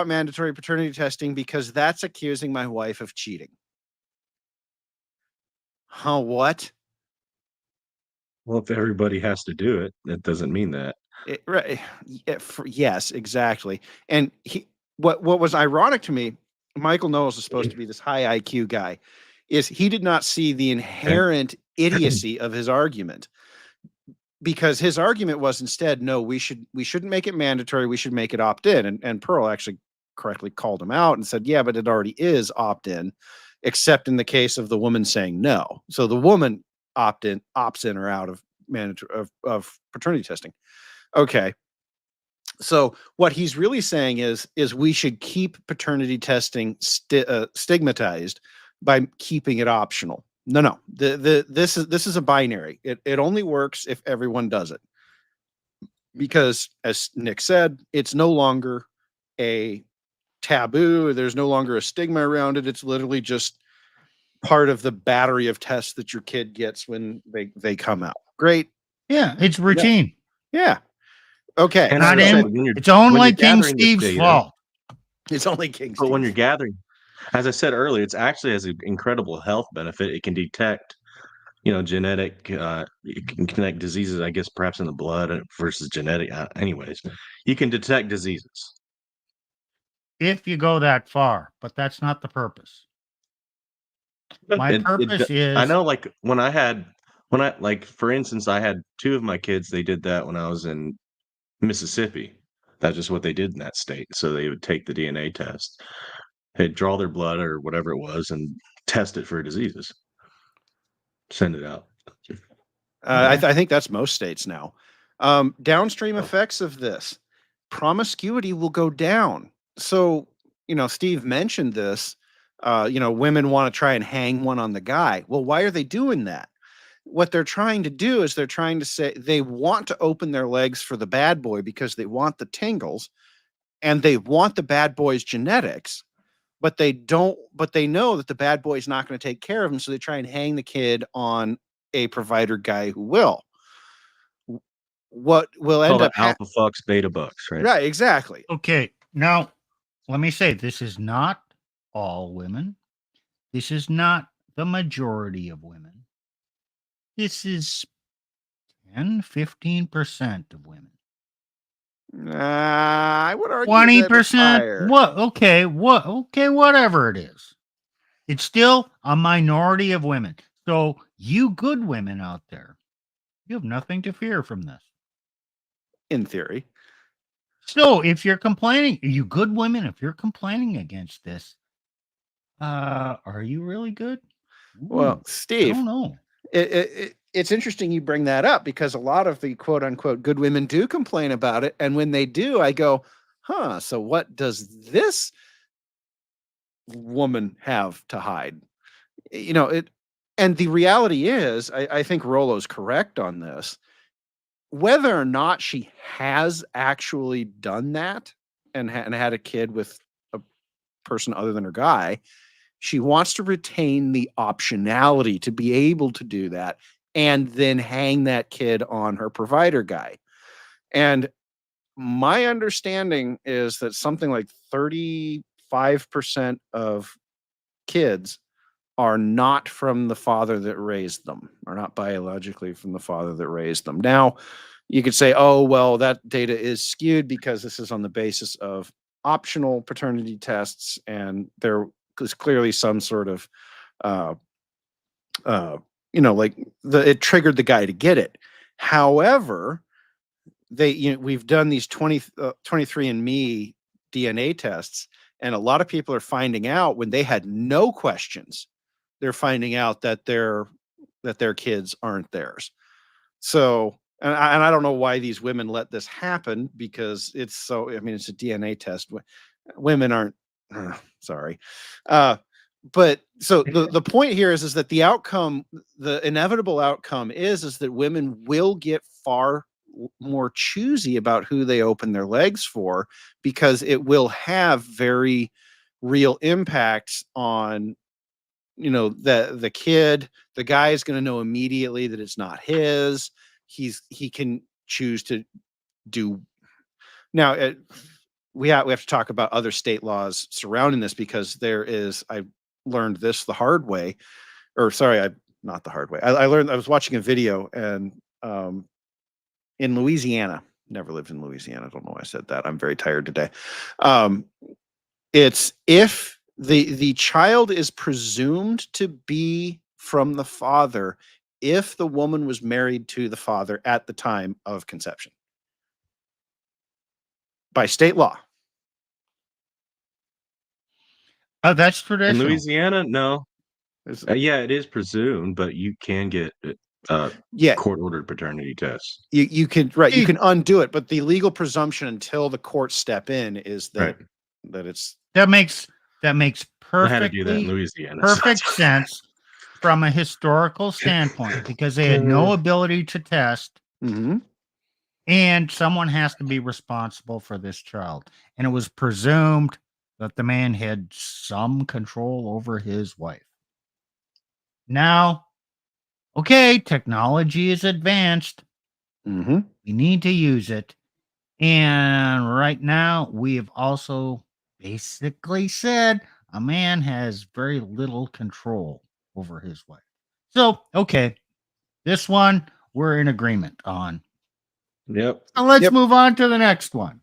mandatory paternity testing because that's accusing my wife of cheating. Huh? What? Well, if everybody has to do it, that doesn't mean that. Right. Yes, exactly. And what was ironic to me, Michael Knowles is supposed to be this high IQ guy, is he did not see the inherent idiocy of his argument. Because his argument was instead, no, we shouldn't make it mandatory. We should make it opt-in. And Pearl actually correctly called him out and said, yeah, but it already is opt-in, except in the case of the woman saying no. So the woman opts in or out of mandatory of paternity testing. Okay. So what he's really saying is we should keep paternity testing stigmatized by keeping it optional. No. This is a binary. It only works if everyone does it. Because as Nick said, it's no longer a taboo. There's no longer a stigma around it. It's literally just part of the battery of tests that your kid gets when they come out. Great. Yeah, it's routine. Yeah. Okay. And Not as I said, it's only King gathering this Steve's data, fault. It's only King but when Steve. you're gathering, as I said earlier, it's actually has an incredible health benefit. It can detect, genetic, it can connect diseases, I guess, perhaps in the blood versus genetic. Anyways, you can detect diseases. If you go that far, but that's not the purpose. My purpose is, I know, like for instance, I had two of my kids. They did that when I was in Mississippi. That's just what they did in that state. So they would take the DNA test, they'd draw their blood or whatever it was, and test it for diseases. Send it out. I think that's most states now. Downstream effects of this, promiscuity will go down. So, Steve mentioned this. Women want to try and hang one on the guy. Well, why are they doing that? What they're trying to do is they're trying to say they want to open their legs for the bad boy because they want the tingles and they want the bad boy's genetics, but they know that the bad boy's not going to take care of him. So they try and hang the kid on a provider guy who will. What will end up alpha fucks, beta bucks, right? Right, exactly. Okay, now let me say this is not all women. This is not the majority of women. This is 10-15% of women. I would argue 20%. What? Okay, whatever it is. It's still a minority of women. So you good women out there, you have nothing to fear from this. In theory. So if you're complaining, you good women, if you're complaining against this, are you really good? Well, Steve, I don't know. It's interesting you bring that up because a lot of the quote unquote good women do complain about it. And when they do, I go, so what does this woman have to hide? You know, it and the reality is, I think Rollo's correct on this. Whether or not she has actually done that and had a kid with a person other than her guy, she wants to retain the optionality to be able to do that and then hang that kid on her provider guy. And my understanding is that something like 35% of kids are not from the father that raised them, are not biologically from the father that raised them. Now, you could say, oh, well, that data is skewed because this is on the basis of optional paternity tests, and there is clearly some sort of, uh, like it triggered the guy to get it. However, we've done these 23andMe DNA tests, and a lot of people are finding out when they had no questions, they're finding out that their kids aren't theirs. So, and I don't know why these women let this happen, because it's so, I mean, it's a DNA test. Women aren't, sorry. But so the point here is that the outcome, the inevitable outcome is that women will get far more choosy about who they open their legs for, because it will have very real impacts on, the kid. The guy is going to know immediately that it's not his. He can choose to do. Now we have to talk about other state laws surrounding this, because I learned this the hard way, or sorry, not the hard way. I was watching a video, and in Louisiana, never lived in Louisiana. I don't know why I said that. I'm very tired today. It's if the child is presumed to be from the father if the woman was married to the father at the time of conception, by state law. Oh, that's In traditional. Louisiana, no. Yeah, it is presumed, but you can get Yeah, court-ordered paternity tests. you can, right, you See, can undo it, but the legal presumption until the courts step in is Right. that it's that makes I had to do that in perfect Louisiana. so- sense from a historical standpoint, because they had no ability to test, Mhm. and someone has to be responsible for this child. And it was presumed that the man had some control over his wife. Now, okay, technology is advanced. Mhm. We need to use it. And right now, we have also basically said a man has very little control over his wife. So, okay, this one we're in agreement on. Yep. Now let's Yep. move on to the next one.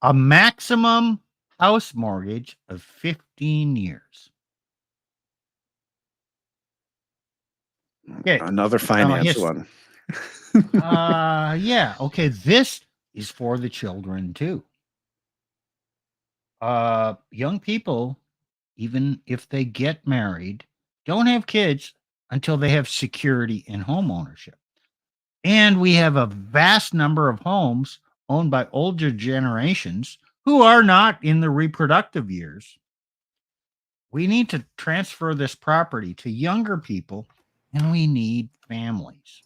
A maximum house mortgage of 15 years. Okay. Another finance His, one. yeah. Okay. This is for the children too. Young people, even if they get married, don't have kids until they have security in home ownership. And we have a vast number of homes owned by older generations who are not in the reproductive years. We need to transfer this property to younger people, and we need families.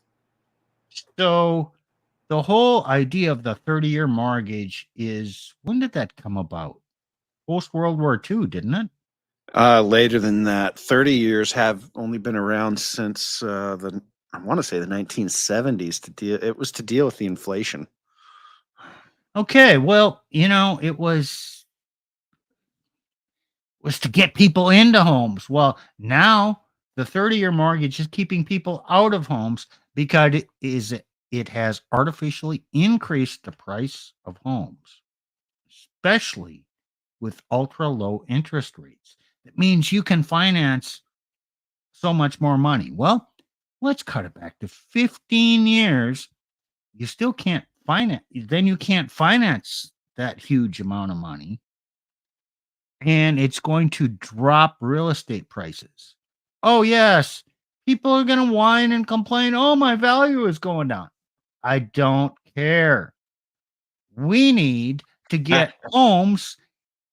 So, the whole idea of the 30-year mortgage is, when did that come about? Post World War II, didn't it? Later than that. 30 years have only been around since I want to say the 1970s. It was to deal with the inflation. Okay, well, it was to get people into homes. Well, now the 30-year mortgage is keeping people out of homes because it has artificially increased the price of homes, especially with ultra low interest rates. That means you can finance so much more money. Well, let's cut it back to 15 years. You still can't finance, then you can't finance that huge amount of money, and it's going to drop real estate prices. Oh, yes, people are going to whine and complain. Oh, my value is going down. I don't care. We need to get homes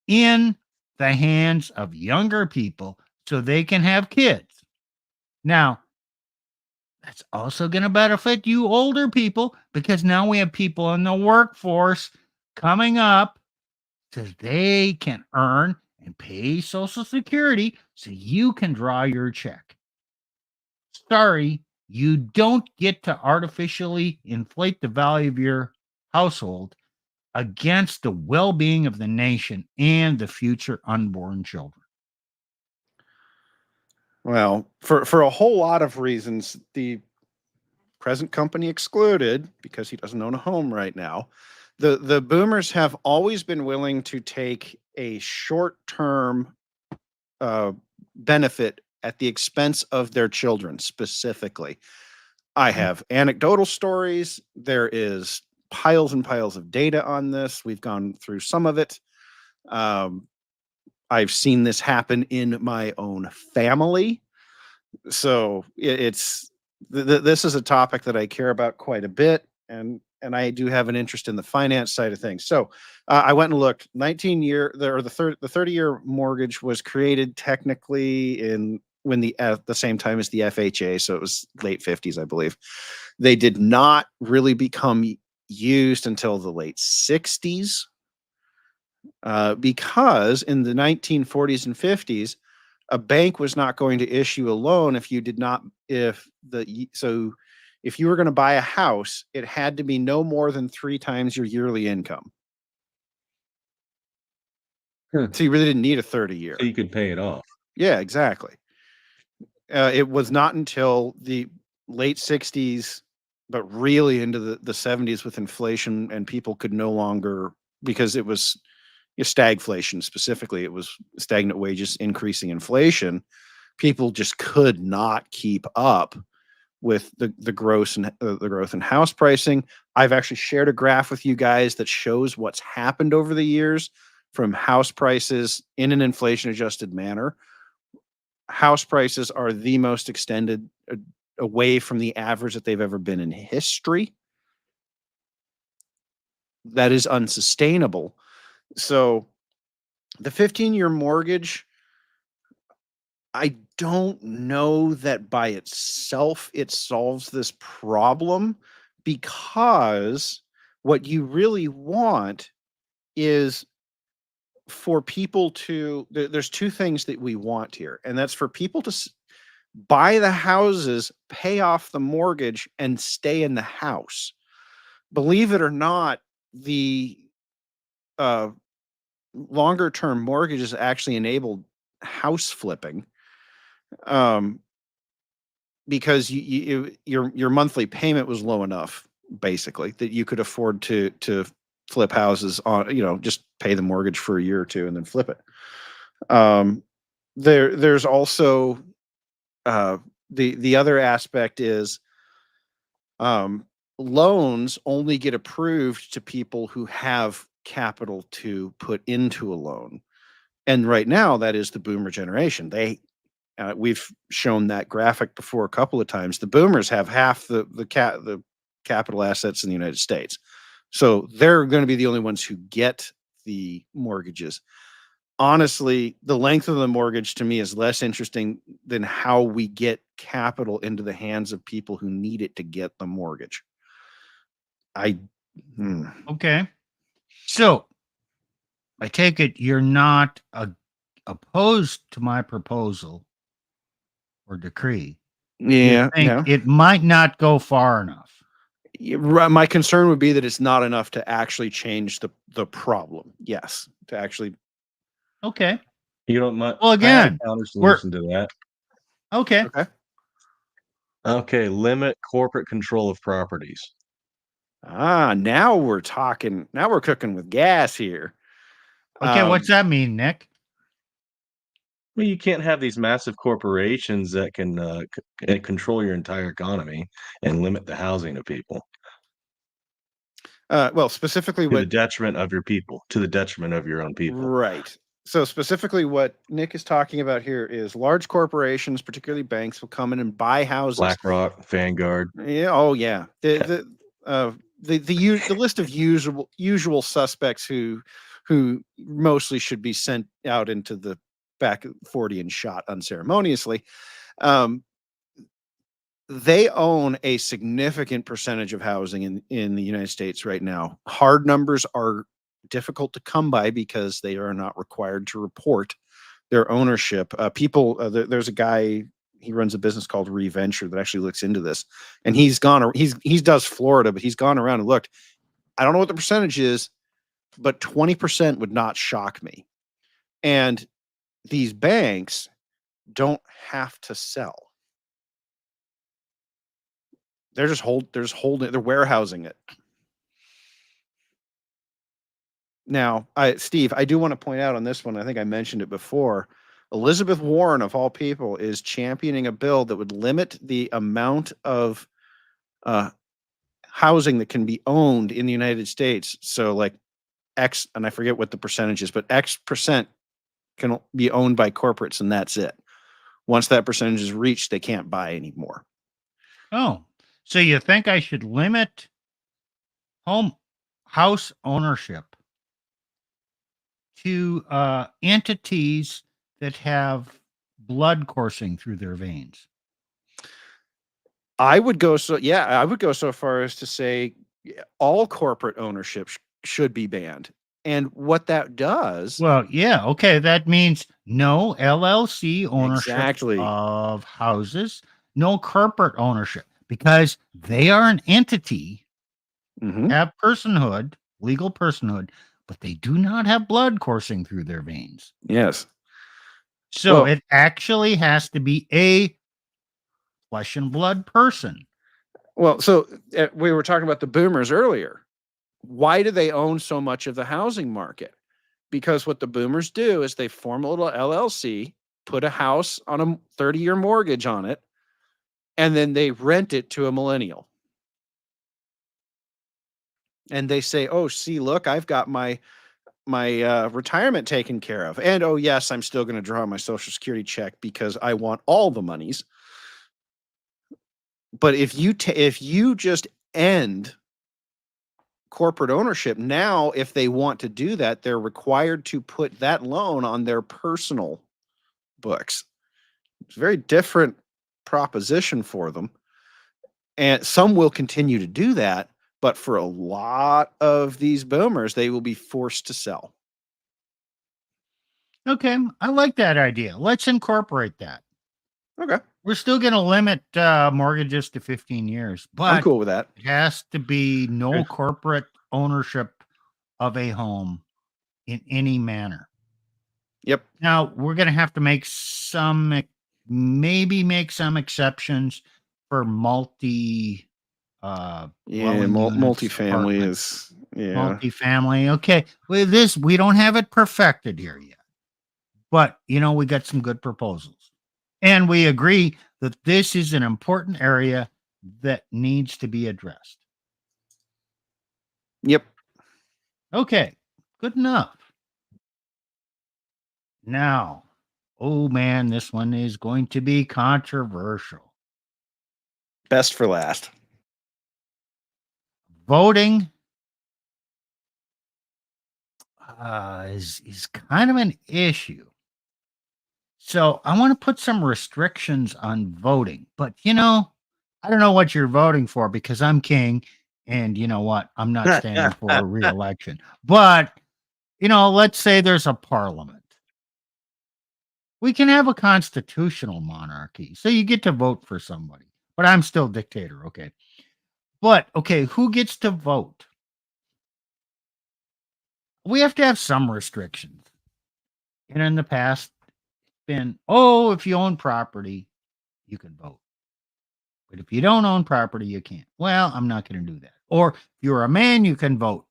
in the hands of younger people so they can have kids. Now, that's also going to benefit you older people because now we have people in the workforce coming up so they can earn and pay Social Security so you can draw your check. Sorry, you don't get to artificially inflate the value of your household against the well-being of the nation and the future unborn children. Well, for a whole lot of reasons, the present company excluded, because he doesn't own a home right now, the boomers have always been willing to take a short-term benefit at the expense of their children specifically. I have anecdotal stories. There is piles and piles of data on this. We've gone through some of it. I've seen this happen in my own family. So this is a topic that I care about quite a bit, and I do have an interest in the finance side of things. So I went and looked. The 30-year mortgage was created technically at the same time as the FHA, so it was late 50s, I believe. They did not really become used until the late 60s, because in the 1940s and 50s, a bank was not going to issue a loan if you were going to buy a house, it had to be no more than 3 times your yearly income. So you really didn't need a 30-year. So you could pay it off. Yeah, exactly. It was not until the late 60s, but really into the 70s with inflation, and people could no longer, because it was stagflation specifically, it was stagnant wages, increasing inflation. People just could not keep up with the growth in house pricing. I've actually shared a graph with you guys that shows what's happened over the years from house prices in an inflation adjusted manner. House prices are the most extended away from the average that they've ever been in history. That is unsustainable. So the 15-year mortgage, I don't know that by itself it solves this problem, because what you really want is for people to, there's 2 things that we want here, and that's for people to buy the houses, pay off the mortgage, and stay in the house. Believe it or not, the longer term mortgages actually enabled house flipping, because your monthly payment was low enough, basically, that you could afford to flip houses on, just pay the mortgage for a year or 2 and then flip it. There's also the other aspect is loans only get approved to people who have capital to put into a loan. And right now, that is the boomer generation. We've shown that graphic before a couple of times. The boomers have half the capital assets in the United States. So they're going to be the only ones who get the mortgages. Honestly, the length of the mortgage to me is less interesting than how we get capital into the hands of people who need it to get the mortgage. Okay. So I take it you're not opposed to my proposal or decree. Yeah, You think it might not go far enough. My concern would be that it's not enough to actually change the problem. Yes, to actually. Okay. You don't mind? Well, again, counter solution to that. Okay. Okay, limit corporate control of properties. Now we're talking. Now we're cooking with gas here. Okay, what's that mean, Nick? Well, you can't have these massive corporations that can control your entire economy and limit the housing of people. Well, specifically to the detriment of your people, to the detriment of your own people. Right. So specifically what Nick is talking about here is large corporations, particularly banks, will come in and buy houses. BlackRock, Vanguard. Yeah. Oh, yeah. the list of usual suspects who mostly should be sent out into the back 40 and shot unceremoniously. They own a significant percentage of housing in the United States right now. Hard numbers are difficult to come by because they are not required to report their ownership. There's a guy, he runs a business called Reventure that actually looks into this, and he does Florida, but he's gone around and looked. I don't know what the percentage is, but 20% would not shock me. And these banks don't have to sell. They're just holding, they're warehousing it. Now, Steve, I do want to point out on this one, I think I mentioned it before, Elizabeth Warren, of all people, is championing a bill that would limit the amount of housing that can be owned in the United States. So like X, and I forget what the percentage is, but X percent can be owned by corporates, and that's it. Once that percentage is reached, they can't buy anymore. Oh, so you think I should limit house ownership to entities that have blood coursing through their veins? I would go so far as to say all corporate ownership should be banned. And what that does, Well, yeah, okay, that means no LLC ownership exactly, of houses, no corporate ownership, because they are an entity, have personhood, legal personhood, but they do not have blood coursing through their veins. Yes. So it actually has to be a flesh and blood person. Well, so we were talking about the boomers earlier. Why do they own so much of the housing market? Because what the boomers do is they form a little LLC, put a house on a 30-year mortgage on it, and then they rent it to a millennial. And they say, "Oh, see, look, I've got my retirement taken care of. And oh, yes, I'm still going to draw my Social Security check because I want all the monies." But if you just end corporate ownership, now if they want to do that, they're required to put that loan on their personal books. It's a very different proposition for them. And some will continue to do that, but for a lot of these boomers, they will be forced to sell. Okay, I like that idea. Let's incorporate that. Okay. We're still going to limit mortgages to 15 years, but I'm cool with that. it has to be no corporate ownership of a home in any manner. Yep. Now, we're going to have to make maybe make some exceptions for multifamily apartments. is Multifamily. Okay. With this, we don't have it perfected here yet. But, we got some good proposals. And we agree that this is an important area that needs to be addressed. Yep. Okay. Good enough. Now, oh man, this one is going to be controversial. Best for last. Voting is kind of an issue. So I want to put some restrictions on voting, but I don't know what you're voting for because I'm king, and you know what? I'm not standing for a re-election. But let's say there's a parliament. We can have a constitutional monarchy, so you get to vote for somebody, but I'm still dictator, okay? But okay, who gets to vote? We have to have some restrictions. And in the past, been, if you own property, you can vote. But if you don't own property, you can't. Well, I'm not going to do that. Or if you're a man, you can vote.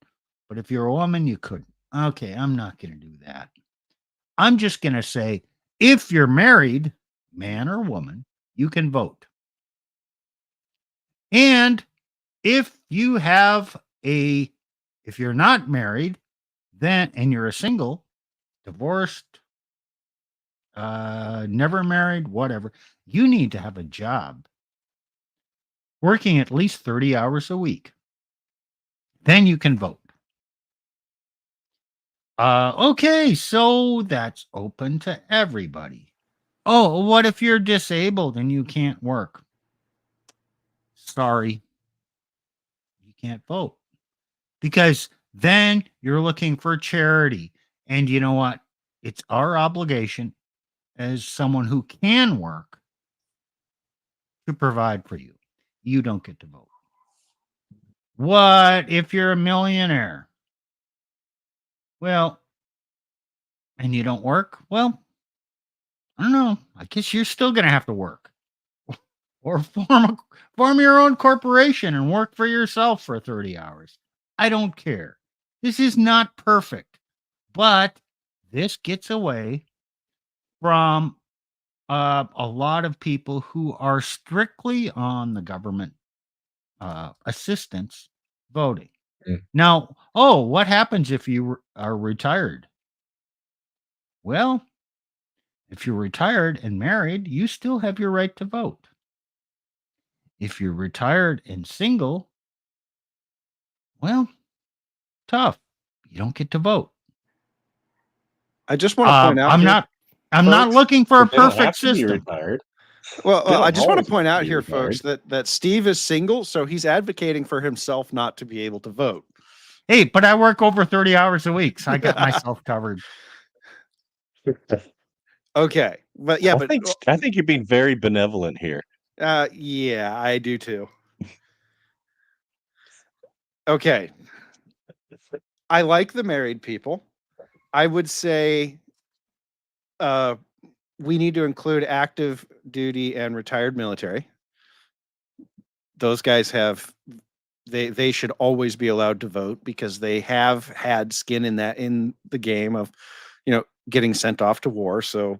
But if you're a woman, you couldn't. Okay, I'm not going to do that. I'm just going to say, if you're married, man or woman, you can vote. And if you're not married, then, and you're a single, divorced, never married, whatever, you need to have a job working at least 30 hours a week. then you can vote. Okay, so that's open to everybody. Oh, what if you're disabled and you can't work? Sorry, you can't vote. Because then you're looking for charity. And you know what? It's our obligation as someone who can work to provide for you. You don't get to vote. What if you're a millionaire? Well, and you don't work? Well, I don't know. I guess you're still going to have to work or form your own corporation and work for yourself for 30 hours. I don't care. This is not perfect, but this gets away from a lot of people who are strictly on the government assistance voting. Mm. Now, oh, what happens if you are retired? Well, if you're retired and married, you still have your right to vote. If you're retired and single, well, tough. You don't get to vote. I just want to point out I'm here, not. I'm not folks, looking for a But they don't have perfect to be system. retired. well, They don't I just want always to point have out to be here, retired. folks, that Steve is single, so he's advocating for himself not to be able to vote. Hey, but I work over 30 hours a week, so I got myself covered. Okay, but yeah, I think you're being very benevolent here. yeah, I do too. Okay, I like the married people. I would say we need to include active duty and retired military. Those guys have they should always be allowed to vote because they have had skin in the game of, getting sent off to war. So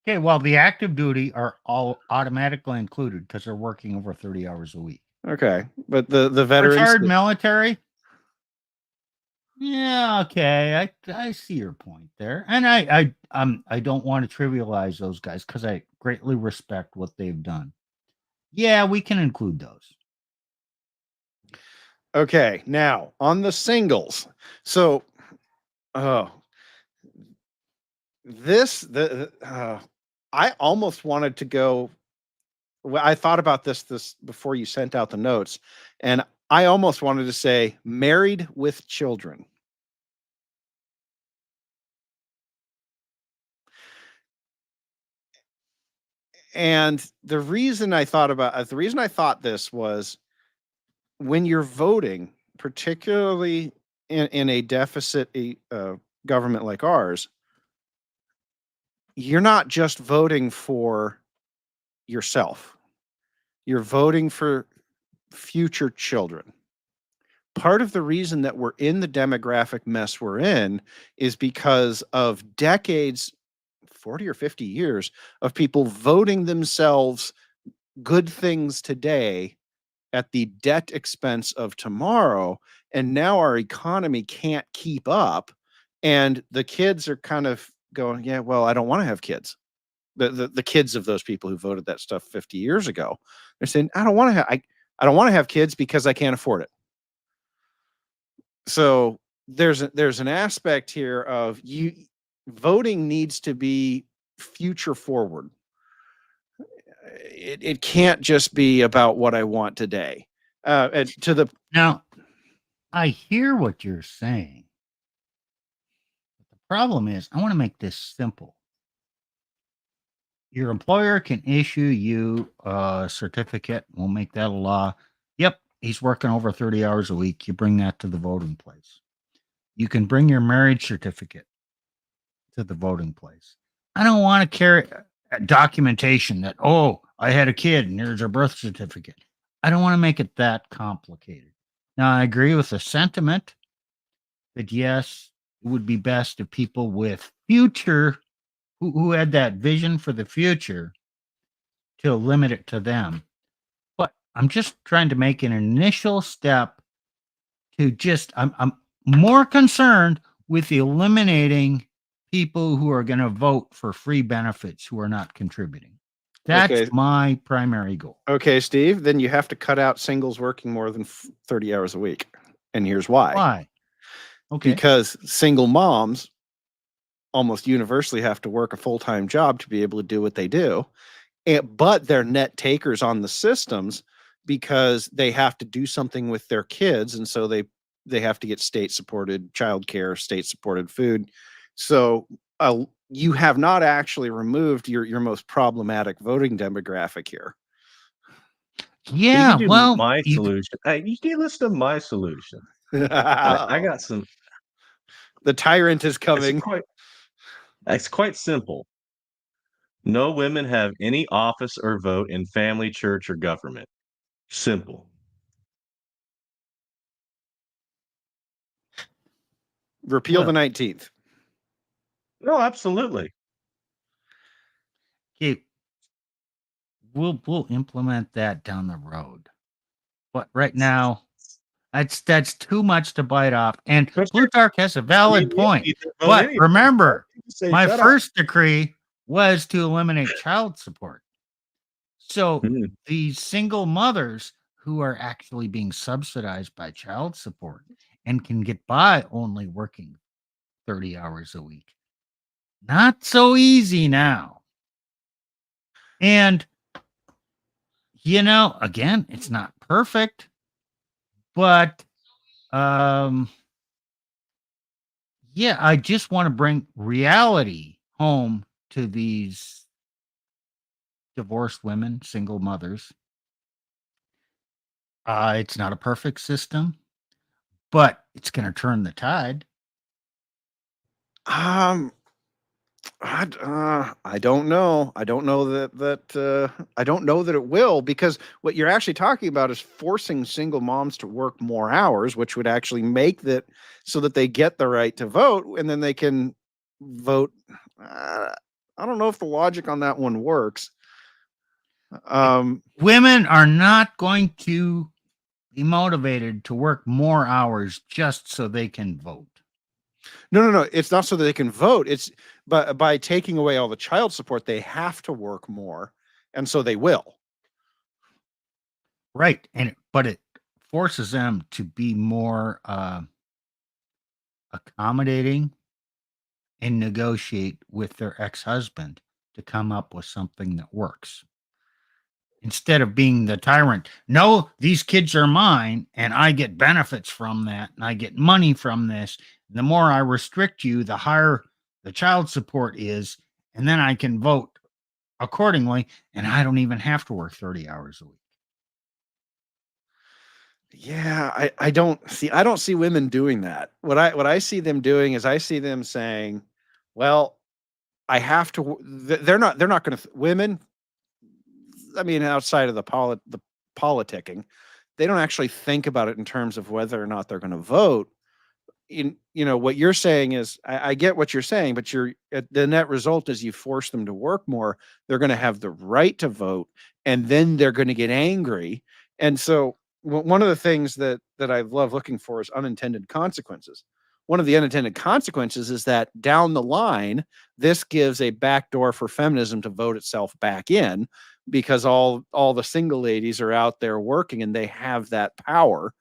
Okay, well, the active duty are all automatically included because they're working over 30 hours a week. okay, but the veterans, Retired military? Yeah, okay. I see your point there. And I don't want to trivialize those guys because I greatly respect what they've done. Yeah, we can include those. okay, now on the singles. So, oh, I almost wanted to go. Well, I thought about this before you sent out the notes, and I almost wanted to say married with children. And the reason I thought this was when you're voting, particularly in a deficit government like ours, you're not just voting for yourself. You're voting for future children. Part of the reason that we're in the demographic mess we're in is because of decades, 40 or 50 years of people voting themselves good things today at the debt expense of tomorrow. And now our economy can't keep up. And the kids are kind of going, yeah, well, I don't want to have kids. The kids of those people who voted that stuff 50 years ago, they're saying, I don't want to have kids because I can't afford it. So there's an aspect here of voting needs to be future forward. It can't just be about what I want today. And Now, I hear what you're saying. The problem is, I want to make this simple. Your employer can issue you a certificate. We'll make that a law. Yep, he's working over 30 hours a week. You bring that to the voting place. You can bring your marriage certificate to the voting place. I don't want to carry documentation that, oh, I had a kid and here's a birth certificate. I don't want to make it that complicated. Now, I agree with the sentiment that yes, it would be best if people with future who had that vision for the future to limit it to them. But I'm just trying to make an initial step to I'm more concerned with eliminating people who are going to vote for free benefits who are not contributing. That's Okay. my primary goal. Okay, Steve, then you have to cut out singles working more than 30 hours a week. And here's why. Why? Okay. Because single moms almost universally have to work a full-time job to be able to do what they do. But they're net takers on the systems because they have to do something with their kids. And so they have to get state-supported childcare, state-supported food. So you have not actually removed your most problematic voting demographic here. You Yeah, can do well, my solution. Hey, you can listen to my solution. I got some. The tyrant is It's coming. quite simple. No women have any office or vote in family, church, or government. Simple. Repeal the Well, 19th. No, absolutely. okay, we'll implement that down the road. But right now, that's too much to bite off. And But Plutarch has a valid you point. need to vote But anyway. remember, You say, my "Shut up." first decree was to eliminate child support. So Mm. these single mothers who are actually being subsidized by child support and can get by only working 30 hours a week. Not so easy now. And, again, it's not perfect, but yeah, I just want to bring reality home to these divorced women, single mothers. It's not a perfect system, but it's going to turn the tide. Um, I don't know. I don't know I don't know that it will, because what you're actually talking about is forcing single moms to work more hours, which would actually make that so that they get the right to vote, and then they can vote. I don't know if the logic on that one works. Women are not going to be motivated to work more hours just so they can vote. No. It's not so that they can vote. It's by taking away all the child support, they have to work more, and so they will. Right. But it forces them to be more accommodating and negotiate with their ex-husband to come up with something that works. Instead of being the tyrant, no, these kids are mine and I get benefits from that and I get money from this. The more I restrict you, the higher the child support is, and then I can vote accordingly, and I don't even have to work 30 hours a week. Yeah, I don't see women doing that. What I see them doing is I see them saying, "Well, I have to." They're not going to women. I mean, outside of the politicking, they don't actually think about it in terms of whether or not they're going to vote. What you're saying is, I get what you're saying, but the net result is you force them to work more. They're going to have the right to vote, and then they're going to get angry. And so, one of the things that I love looking for is unintended consequences. One of the unintended consequences is that down the line, this gives a backdoor for feminism to vote itself back in, because all the single ladies are out there working and they have that power.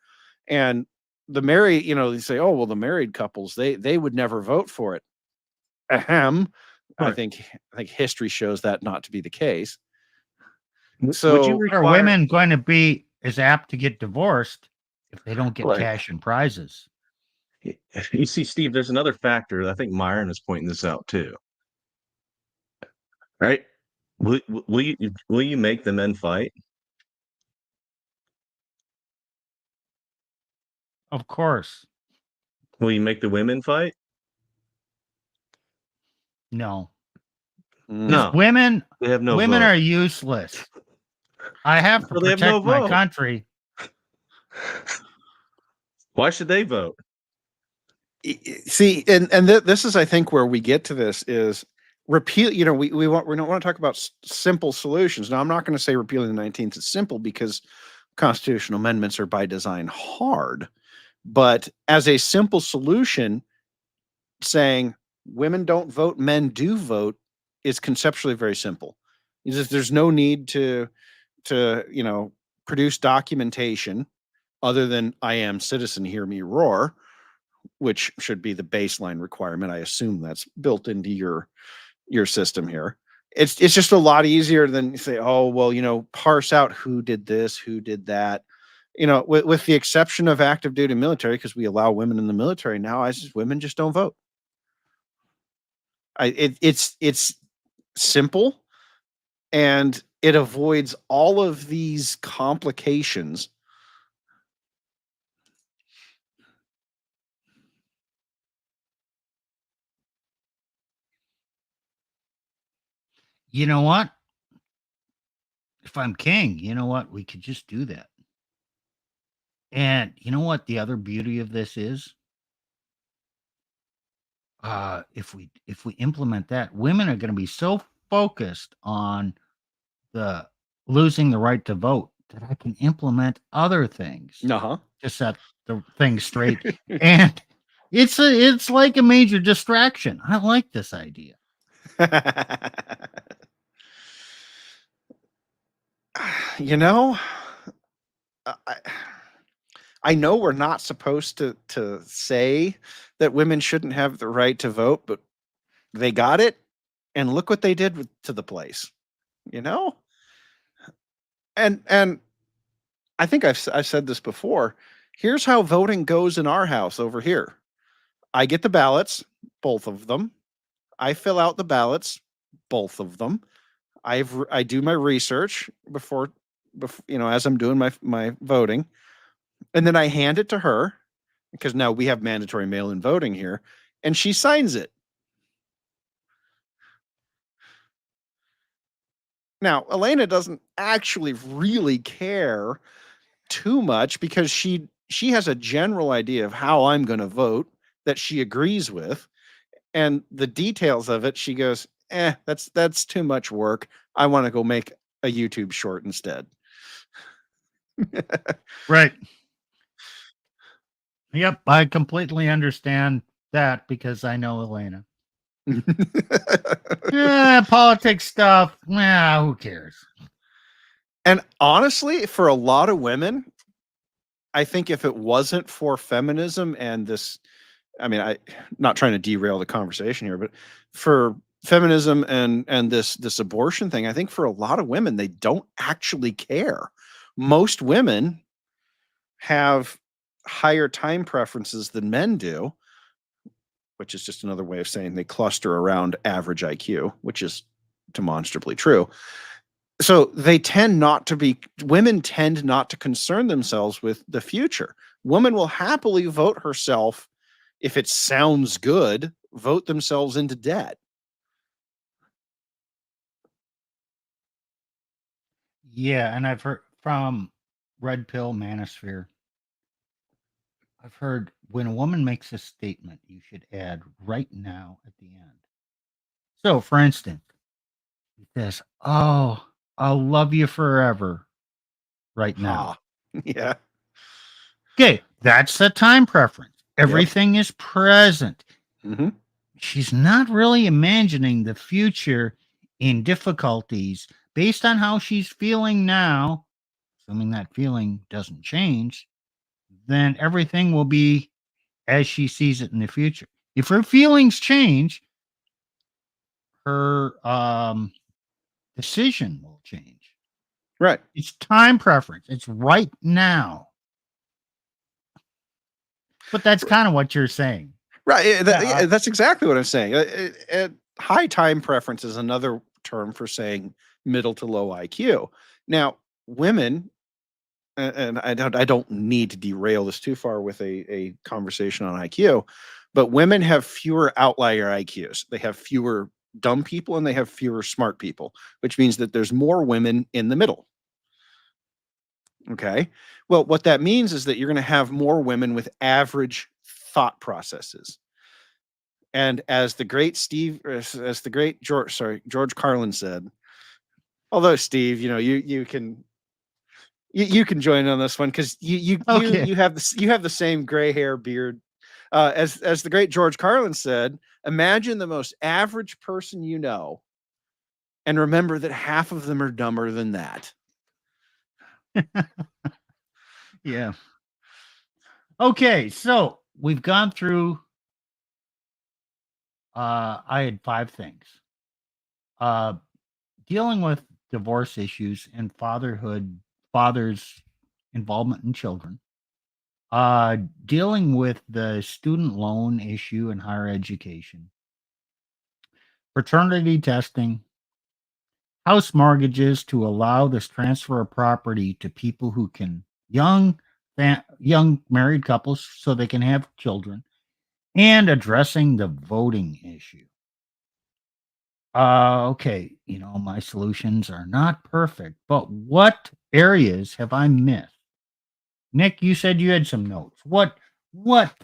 And the married, they say, "Oh, well, the married couples, they would never vote for it." Ahem. I Right. think I think history shows that not to be the case. Would you So, Are require women going to be as apt to get divorced if they don't get like cash and prizes? you see, Steve, there's another factor. I think Myron is pointing this out too. Right? Will you make the men fight? Of course. Will you make the women fight? No. Because mm, No, they have no women vote. are useless. I have to So they have no protect my vote. country. Why should they vote? see, and this is, I think, where we get to this is repeal. We don't want to talk about simple solutions. Now, I'm not going to say repealing the 19th is simple, because constitutional amendments are by design hard. But as a simple solution, saying women don't vote, men do vote, is conceptually very simple. There's no need to produce documentation. other than I am citizen, hear me roar, which should be the baseline requirement. I assume that's built into your system here. It's just a lot easier than say, oh, well, parse out who did this, who did that. With the exception of active duty military, because we allow women in the military now, women just don't vote. It's simple, and it avoids all of these complications. You know what? If I'm king, you know what? We could just do that. And you know what the other beauty of this is? If we implement that, women are going to be so focused on the losing the right to vote that I can implement other things Uh-huh. to set the thing straight. And it's like a major distraction. I like this idea. I, I know we're not supposed to say that women shouldn't have the right to vote, but they got it, and look what they did to the place. And I think I've said this before. Here's how voting goes in our house over here. I get the ballots, both of them. I fill out the ballots, both of them. I do my research before as I'm doing my voting, and then I hand it to her, because now we have mandatory mail-in voting here, and she signs it. Now, Elena doesn't actually really care too much, because she has a general idea of how I'm going to vote that she agrees with, and the details of it, she goes, that's too much work. I want to go make a YouTube short instead. Right. Yep, I completely understand that because I know Elena. Politics stuff. Who cares? And honestly, for a lot of women, I think if it wasn't for feminism and this, I'm not trying to derail the conversation here, but for feminism and this abortion thing, I think for a lot of women, they don't actually care. Most women have higher time preferences than men do, which is just another way of saying they cluster around average IQ, which is demonstrably true. So women tend not to concern themselves with the future. Women will happily vote herself, if it sounds good, vote themselves into debt. Yeah, and I've heard from Red Pill Manosphere, I've heard when a woman makes a statement, you should add right now at the end. So, for instance, he says, "Oh, I'll love you forever right now." Yeah. Okay, that's the time preference. Yep. Everything is present. Mm-hmm. She's not really imagining the future in difficulties based on how she's feeling now. Assuming that feeling doesn't change, then everything will be as she sees it in the future. If her feelings change, her decision will change. Right. It's time preference. It's right now. But that's kind of what you're saying. Right. That's exactly what I'm saying. High time preference is another term for saying middle to low IQ. Now, women, and I don't need to derail this too far with a conversation on IQ, but women have fewer outlier IQs. They have fewer dumb people and they have fewer smart people, which means that there's more women in the middle. Okay. Well, what that means is that you're going to have more women with average thought processes. And as the great George Carlin said, although Steve, you can join on this one, because you have the same gray hair, beard. As the great George Carlin said, imagine the most average person you know, and remember that half of them are dumber than that. Yeah. Okay, so we've gone through. I had 5 things. Uh, Dealing with divorce issues and fathers' involvement in children. Dealing with the student loan issue in higher education. Paternity testing. House mortgages to allow this transfer of property to people who can young married couples so they can have children, and addressing the voting issue. Okay, my solutions are not perfect, but what areas have I missed? Nick, you said you had some notes. What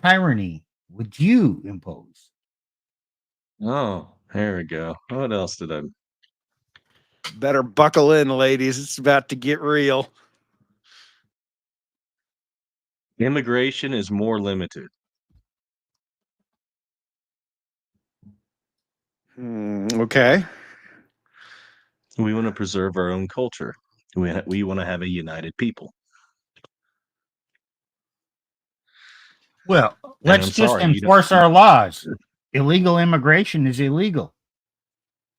tyranny would you impose? Oh, here we go. What else did I? Better buckle in, ladies. It's about to get real. Immigration is more limited. Okay. We want to preserve our own culture. We want to have a united people. Well, And let's I'm just sorry, enforce our laws. Illegal immigration is illegal.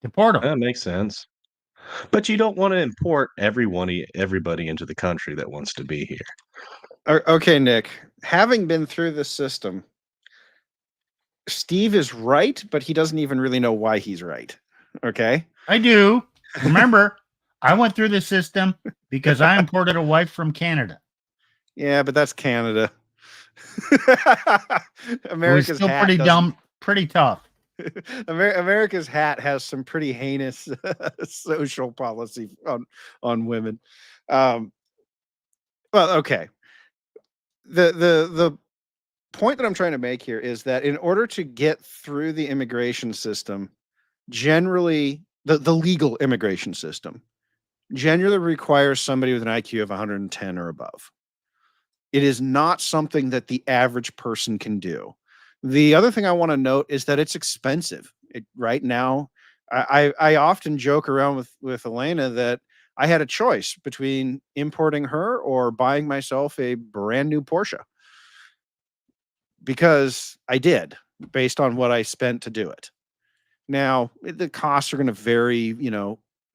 Deport them. that makes sense. But you don't want to import everybody into the country that wants to be here. Okay, Nick. Having been through the system, Steve is right, but he doesn't even really know why he's right. Okay. I do. Remember, I went through the system because I imported a wife from Canada. Yeah, but that's Canada. It was still pretty dumb, pretty tough. America's hat has some pretty heinous social policy on women. Well, okay. The point that I'm trying to make here is that in order to get through the immigration system, generally the legal immigration system generally requires somebody with an IQ of 110 or above. It is not something that the average person can do. The other thing I want to note is that it's expensive. Right now, I often joke around with Elena that I had a choice between importing her or buying myself a brand new Porsche, because I did, based on what I spent to do it. Now, the costs are going to vary.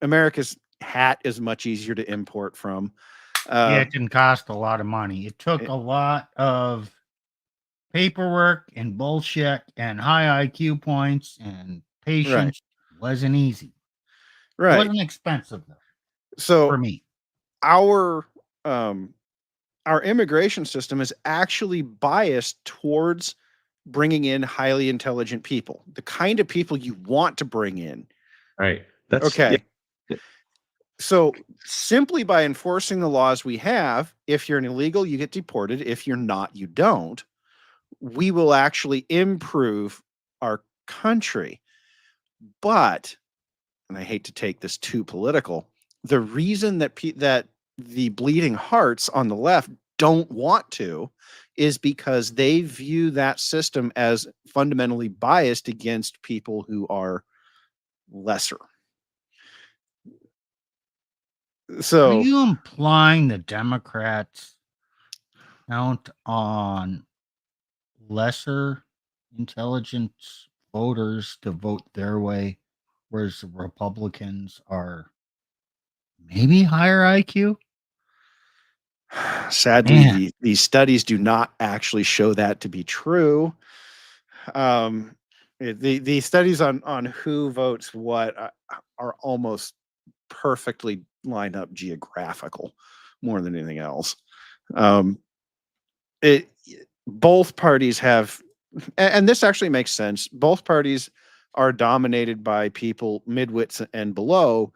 America's hat is much easier to import from. Yeah, it didn't cost a lot of money. It took a lot of paperwork and bullshit and high IQ points and patience. Wasn't easy. It Right. wasn't expensive though So for me. our immigration system is actually biased towards bringing in highly intelligent people, the kind of people you want to bring in. Right. That's Okay. Yeah. So simply by enforcing the laws we have, if you're an illegal, you get deported. If you're not, you don't. We will actually improve our country. But, and I hate to take this too political, the reason that that the bleeding hearts on the left don't want to is because they view that system as fundamentally biased against people who are lesser. So, Are you implying the Democrats count on lesser intelligence voters to vote their way, whereas the Republicans are maybe higher IQ? sadly, these studies do not actually show that to be true. The studies on who votes what are almost perfectly lined up geographical more than anything else. Both parties have, and this actually makes sense. Both parties are dominated by people midwits and below,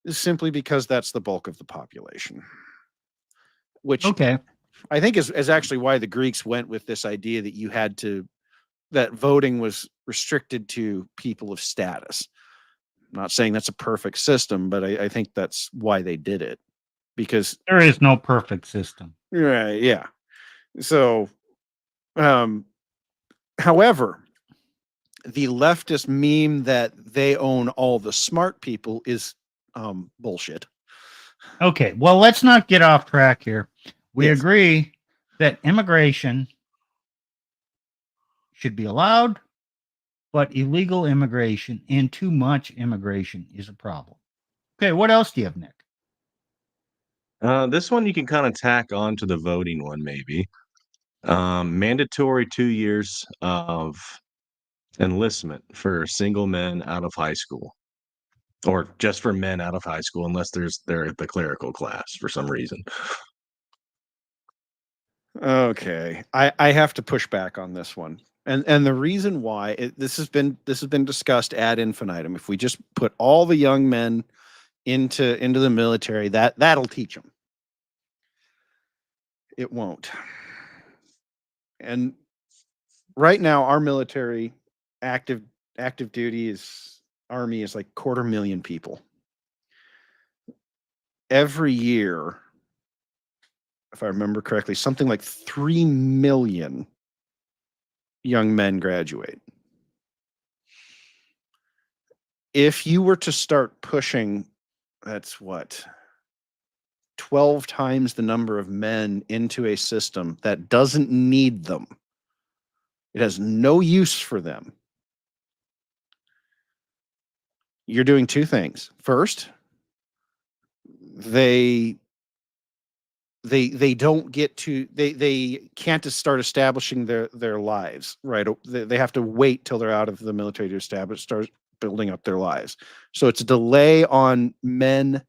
simply because that's the bulk of the population. Which Okay. I think is actually why the Greeks went with this idea that voting was restricted to people of status. I'm not saying that's a perfect system, but I think that's why they did it, because There is no perfect system. right, yeah. So, however, the leftist meme that they own all the smart people is bullshit. Okay, well, let's not get off track here. We Yes. agree that immigration should be allowed, but illegal immigration and too much immigration is a problem. Okay, what else do you have, Nick? This one you can kind of tack on to the voting one, maybe. Mandatory 2 years of enlistment for single men out of high school, or just for men out of high school, unless they're the clerical class for some reason. Okay, I have to push back on this one, and the reason why this has been discussed ad infinitum. If we just put all the young men into the military, that'll teach them. It won't. And right now, our military active duty army is like 250,000 people. Every year, if I remember correctly, something like 3 million young men graduate. If you were to start pushing, that's what, 12 times the number of men into a system that doesn't need them. It has no use for them. You're doing two things. First, they don't get to they can't just start establishing their lives, right? They have to wait till they're out of the military to start building up their lives. So it's a delay on men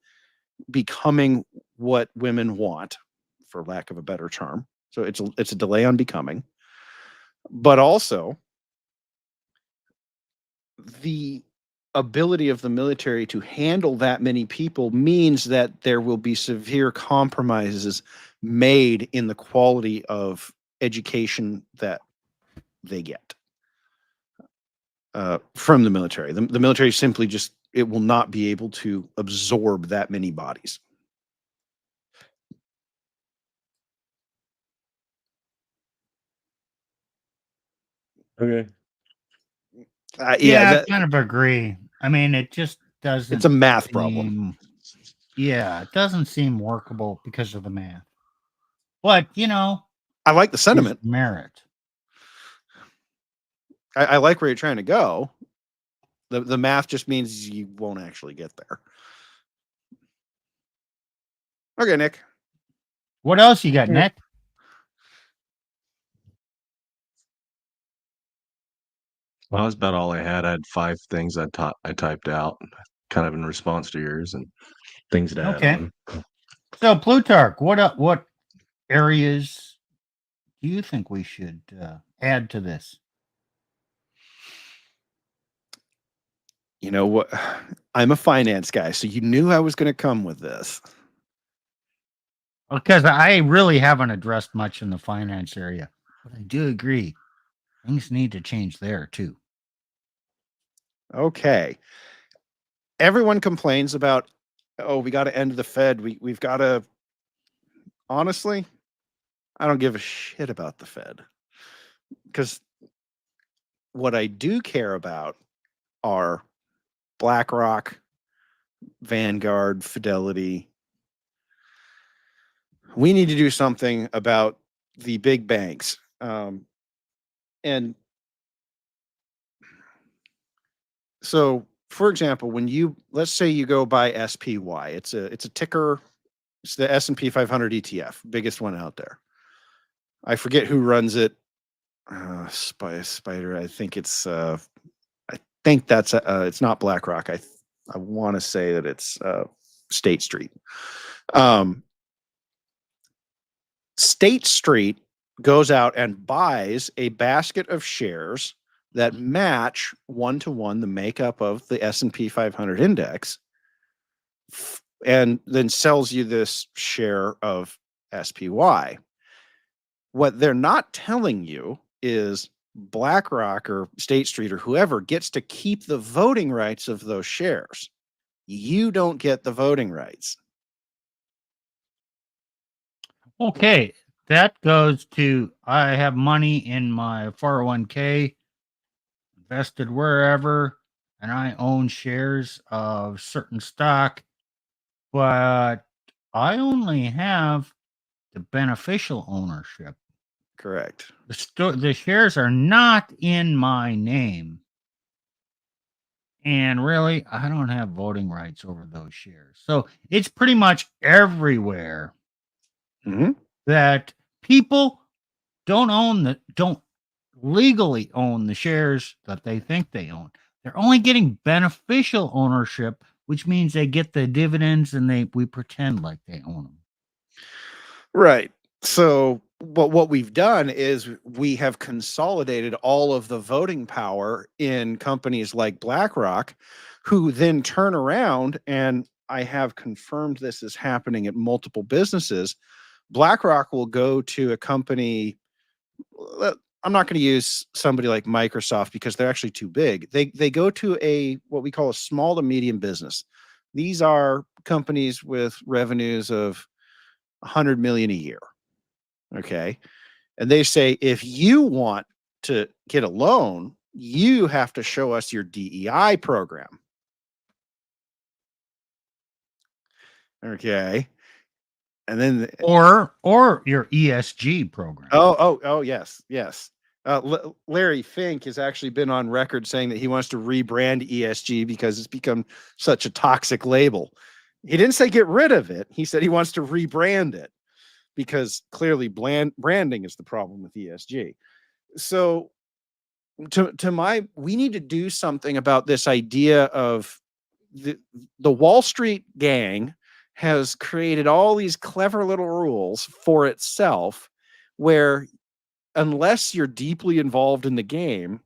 becoming what women want, for lack of a better term. So it's a delay on becoming. But also, the ability of the military to handle that many people means that there will be severe compromises made in the quality of education that they get from the military. The military simply it will not be able to absorb that many bodies. Okay. I kind of agree. I mean, it just doesn't. It's a math problem. Yeah, it doesn't seem workable because of the math. But I like the sentiment. Merit. I like where you're trying to go. The math just means you won't actually get there. Okay, Nick. What else you got, Nick? Well, that's about all I had. I had 5 things I typed out, kind of in response to yours and things to add on. So Plutarch, what areas do you think we should add to this? You know what? I'm a finance guy, so you knew I was going to come with this. Because I really haven't addressed much in the finance area, but I do agree things need to change there too. Okay. Everyone complains about, oh, we got to end the Fed. We've got to. Honestly, I don't give a shit about the Fed, because what I do care about are BlackRock, Vanguard, Fidelity. We need to do something about the big banks. And so, for example, let's say you go buy SPY, it's a ticker, it's the S&P 500 ETF, biggest one out there. I forget who runs it. Spider. I think it's it's not BlackRock. I want to say that it's State Street. State Street goes out and buys a basket of shares that match 1-to-1 the makeup of the S&P 500 index, and then sells you this share of SPY. What they're not telling you is BlackRock or State Street or whoever gets to keep the voting rights of those shares. You don't get the voting rights. Okay, that goes to I have money in my 401k invested wherever, and I own shares of certain stock, but I only have the beneficial ownership. Correct. The shares are not in my name. And really, I don't have voting rights over those shares. So it's pretty much everywhere Hmm. that people don't legally own the shares that they think they own. They're only getting beneficial ownership, which means they get the dividends and we pretend like they own them. Right. So what we've done is we have consolidated all of the voting power in companies like BlackRock, who then turn around, and I have confirmed this is happening at multiple businesses. BlackRock will go to a company. I'm not going to use somebody like Microsoft because they're actually too big. They go to a what we call a small to medium business. These are companies with revenues of 100 million a year. Okay. And they say, if you want to get a loan, you have to show us your DEI program. Okay. And then, Or your ESG program. oh, yes, yes. Larry Fink has actually been on record saying that he wants to rebrand ESG because it's become such a toxic label. He didn't say get rid of it. He said he wants to rebrand it because clearly branding is the problem with ESG. So we need to do something about this idea of the Wall Street gang has created all these clever little rules for itself where unless you're deeply involved in the game,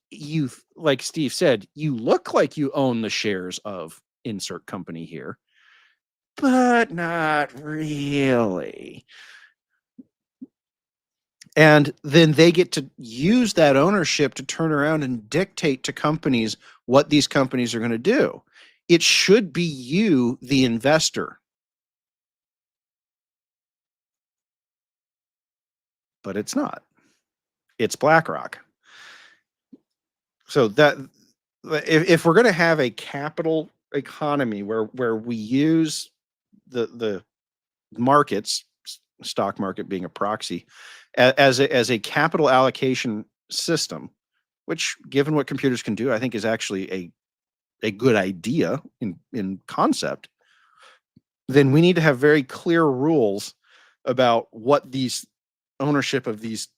you, like Steve said, you look like you own the shares of insert company here, but not really. And then they get to use that ownership to turn around and dictate to companies what these companies are going to do. It should be you, the investor. But it's not. It's BlackRock. So that if we're going to have a capital economy where we use the markets, stock market being a proxy, as a capital allocation system, which, given what computers can do, I think is actually a good idea in concept, then we need to have very clear rules about what these ownership of these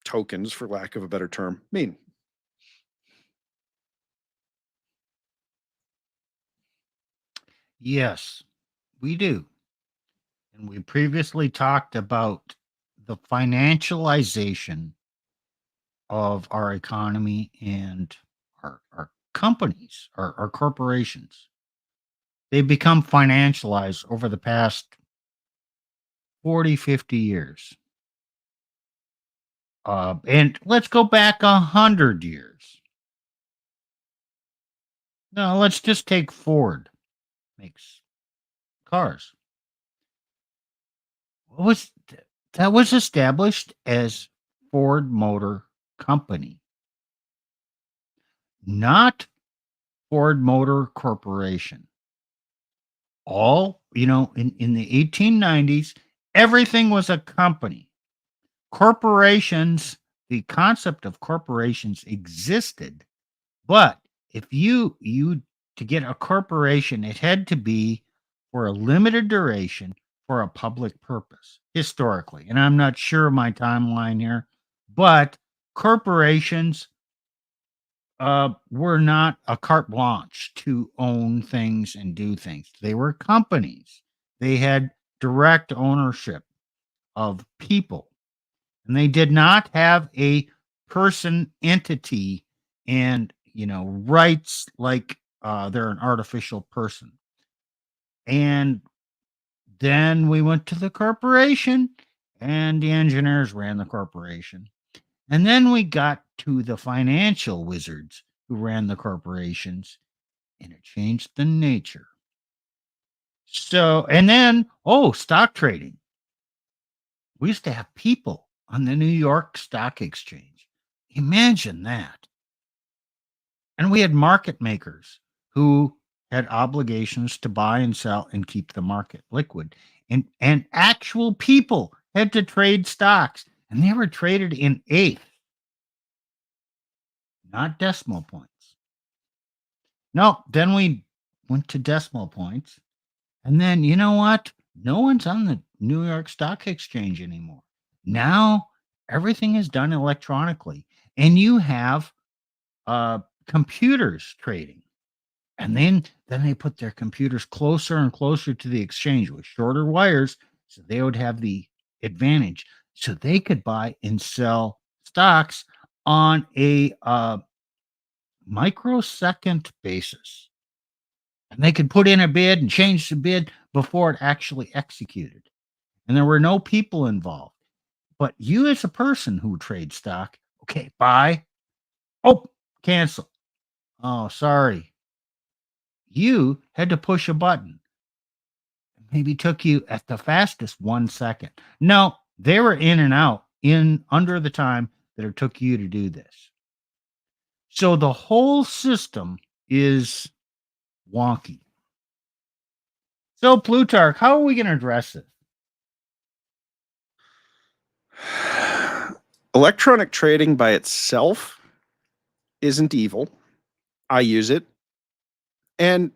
tokens, for lack of a better term, mean. Yes, we do. And we previously talked about the financialization of our economy and our companies, our corporations. They've become financialized over the past 40, 50 years. And let's go back 100 years. No, let's just take Ford. Makes cars. What was that was established as Ford Motor Company, not Ford Motor Corporation. In the 1890s, everything was a company. Corporations, the concept of corporations existed, but if you to get a corporation, it had to be for a limited duration for a public purpose historically. And I'm not sure of my timeline here, but corporations were not a carte blanche to own things and do things. They were companies. They had direct ownership of people, and they did not have a person entity and rights like they're an artificial person. And then we went to the corporation, and the engineers ran the corporation. And then we got to the financial wizards who ran the corporations, and it changed the nature. So, and then, stock trading. We used to have people on the New York Stock Exchange. Imagine that. And we had market makers who had obligations to buy and sell and keep the market liquid. And actual people had to trade stocks, and they were traded in eighths, not decimal points. No, then we went to decimal points. And then you know what? No one's on the New York Stock Exchange anymore. Now everything is done electronically, and you have computers trading. And then they put their computers closer and closer to the exchange with shorter wires, so they would have the advantage. So they could buy and sell stocks on a microsecond basis. And they could put in a bid and change the bid before it actually executed. And there were no people involved. But you, as a person who trades stock, okay, buy, oh, cancel. Oh, sorry. You had to push a button. Maybe took you at the fastest 1 second. No, they were in and out in under the time that it took you to do this. So the whole system is wonky. So, Plutarch, how are we going to address this? Electronic trading by itself isn't evil. I use it. And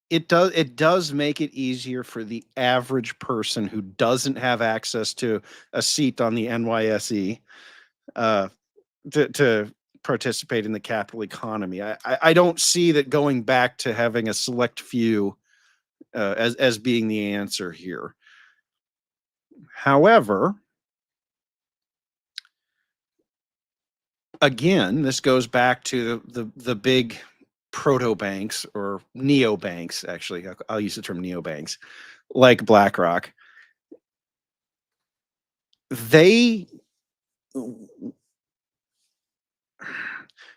it does make it easier for the average person who doesn't have access to a seat on the NYSE to participate in the capital economy. I don't see that going back to having a select few as being the answer here. However, again, this goes back to the big proto banks or neo banks. Actually, I'll use the term neo banks, like BlackRock.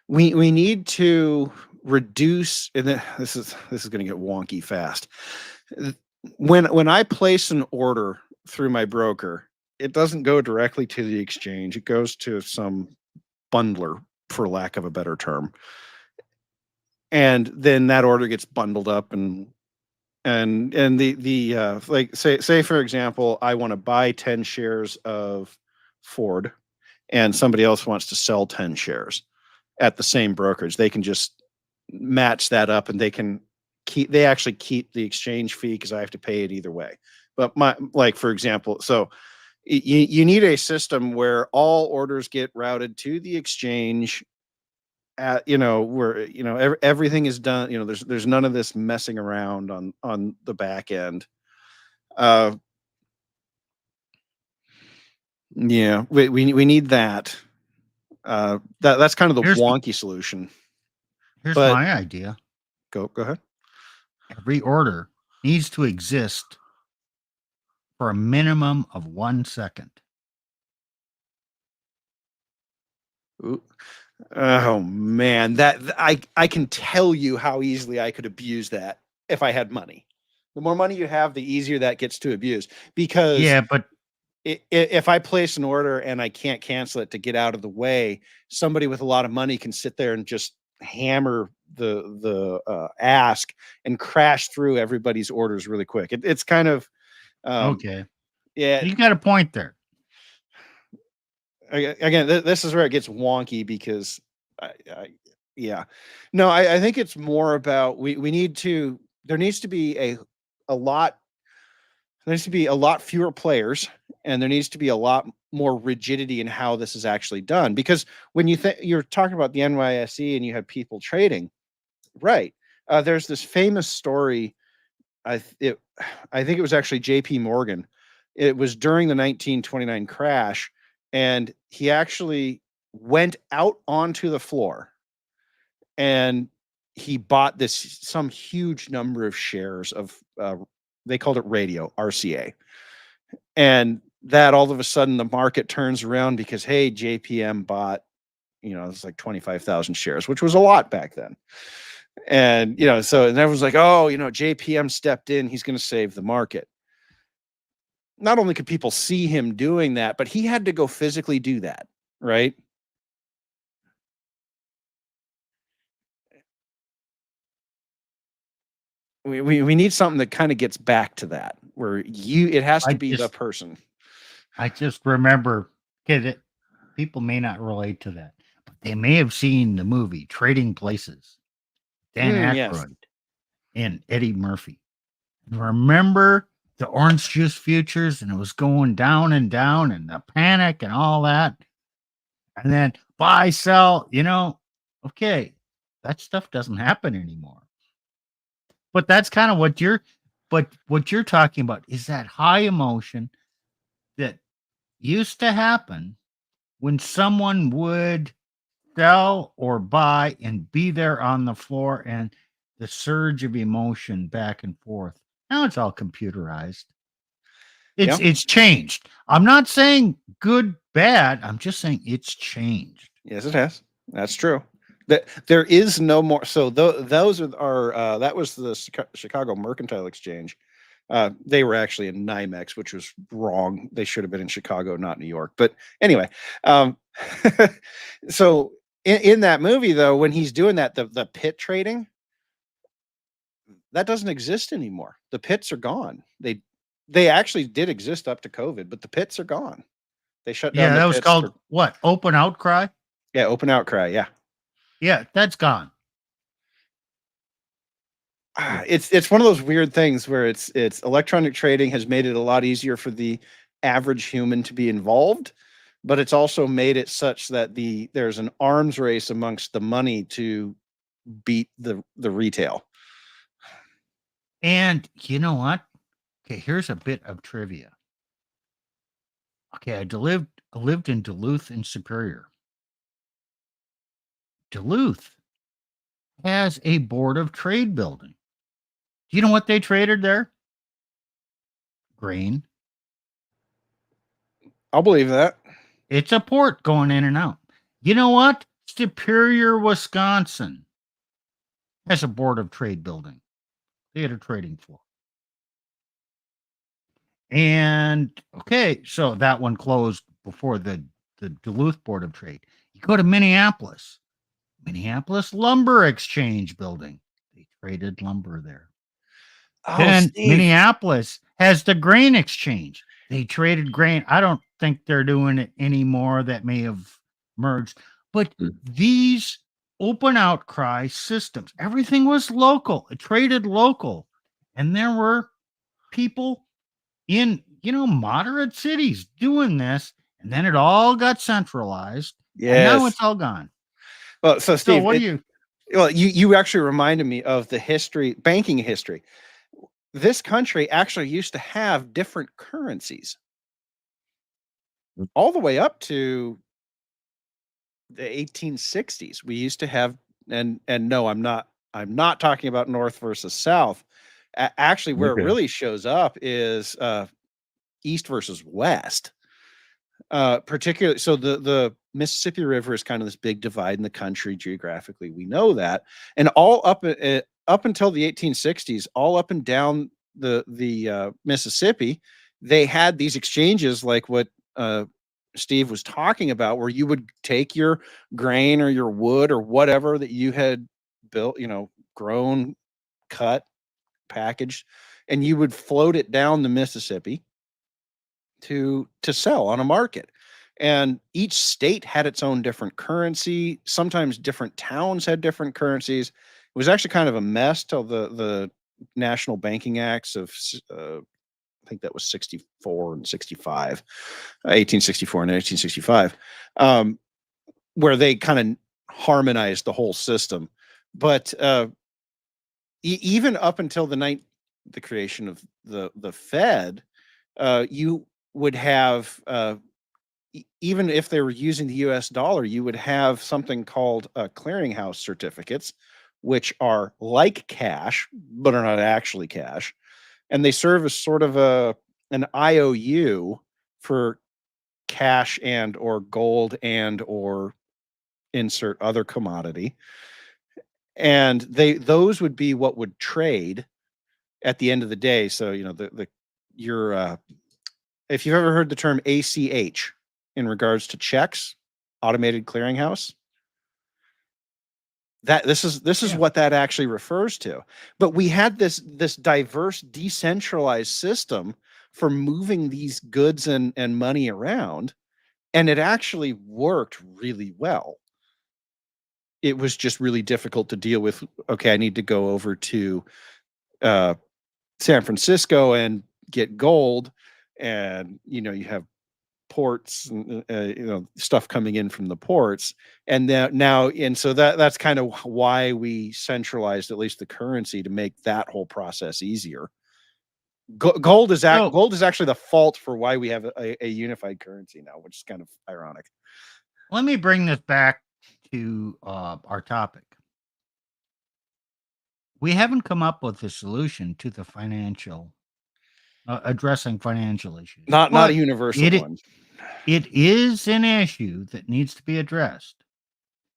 We need to reduce, and this is going to get wonky fast. When I place an order through my broker, it doesn't go directly to the exchange. It goes to some bundler, for lack of a better term. And then that order gets bundled up and the like say for example, I want to buy 10 shares of Ford and somebody else wants to sell 10 shares at the same brokerage. They can just match that up and they actually keep the exchange fee because I have to pay it either way. But for example, so you need a system where all orders get routed to the exchange at, where, everything is done, there's none of this messing around on the back end. Yeah, we need that. That's kind of the wonky solution. Here's my idea. Go ahead. Every order needs to exist for a minimum of 1 second. Ooh. Oh man, that I can tell you how easily I could abuse that if I had money. The more money you have, the easier that gets to abuse. Because yeah, but if I place an order and I can't cancel it to get out of the way, somebody with a lot of money can sit there and just hammer the ask and crash through everybody's orders really quick. It's kind of okay. Yeah, you got a point there. Again, this is where it gets wonky because I think it's more about there needs to be a lot fewer players, and there needs to be a lot more rigidity in how this is actually done. Because when you're talking about the NYSE and you have people trading, right? There's this famous story. I think it was actually J.P. Morgan. It was during the 1929 crash. And he actually went out onto the floor and he bought some huge number of shares of, they called it radio, RCA. And that all of a sudden the market turns around because, hey, JPM bought, it's like 25,000 shares, which was a lot back then. And, so and everyone's like, oh, JPM stepped in, he's going to save the market. Not only could people see him doing that, but he had to go physically do that, right? we need something that kind of gets back to that, where it has to be the person. I just remember, people may not relate to that, but they may have seen the movie Trading Places, Dan Yes. Aykroyd and Eddie Murphy. Remember the orange juice futures, and it was going down and down, and the panic and all that, and then buy, sell. Okay, that stuff doesn't happen anymore. But that's kind of what you're talking about is that high emotion that used to happen when someone would sell or buy and be there on the floor, and the surge of emotion back and forth. Now it's all computerized. It's changed. I'm not saying good, bad. I'm just saying it's changed. Yes, it has. That's true. That there is no more. So those are that was the Chicago Mercantile Exchange. They were actually in NYMEX, which was wrong. They should have been in Chicago, not New York. But anyway, so in that movie, though, when he's doing that, the pit trading, that doesn't exist anymore. The pits are gone. They actually did exist up to COVID, but the pits are gone. They shut down. Yeah, that was called what? Open outcry? Yeah, open outcry. Yeah. Yeah, that's gone. It's one of those weird things where it's electronic trading has made it a lot easier for the average human to be involved, but it's also made it such that there's an arms race amongst the money to beat the retail. And you know what? Okay, here's a bit of trivia. Okay, I lived in Duluth and Superior. Duluth has a board of trade building. Do you know what they traded there? Grain. I'll believe that. It's a port going in and out. You know what? Superior, Wisconsin has a board of trade building. They had a trading floor. And okay, so that one closed before the Duluth Board of Trade. You go to Minneapolis Lumber Exchange building. They traded lumber there. Then Steve. Minneapolis has the grain exchange. They traded grain. I don't think they're doing it anymore. That may have merged. But these open outcry systems, everything was local. It traded local. And there were people in, moderate cities doing this. And then it all got centralized. Yes. And now it's all gone. Well, so Steve, what do you? Well, you actually reminded me of the banking history. This country actually used to have different currencies all the way up to the 1860s. We used to have, and no, I'm not talking about North versus South. Actually, where it really shows up is East versus West. Particularly, so the Mississippi River is kind of this big divide in the country geographically. We know that, and all up until the 1860s, all up and down the Mississippi, they had these exchanges like what Steve was talking about, where you would take your grain or your wood or whatever that you had built, grown, cut, packaged, and you would float it down the Mississippi to sell on a market. And each state had its own different currency. Sometimes different towns had different currencies. It was actually kind of a mess till the National Banking Acts of I think that was 64 and 65, 1864 and 1865, where they kind of harmonized the whole system. But even up until the creation of the Fed, you would have, even if they were using the US dollar, you would have something called clearinghouse certificates, which are like cash, but are not actually cash. And they serve as sort of an IOU for cash and or gold and or insert other commodity. And those would be what would trade at the end of the day. So, if you've ever heard the term ACH in regards to checks, automated clearinghouse, This is what that actually refers to. But we had this diverse, decentralized system for moving these goods and money around, and it actually worked really well. It was just really difficult to deal with. Okay, I need to go over to San Francisco and get gold, and you have ports and stuff coming in from the ports, and so that's kind of why we centralized at least the currency to make that whole process easier. Gold is actually the fault for why we have a unified currency now, which is kind of ironic. Let me bring this back to our topic. We haven't come up with a solution to the financial addressing financial issues. Not a universal one. It is an issue that needs to be addressed.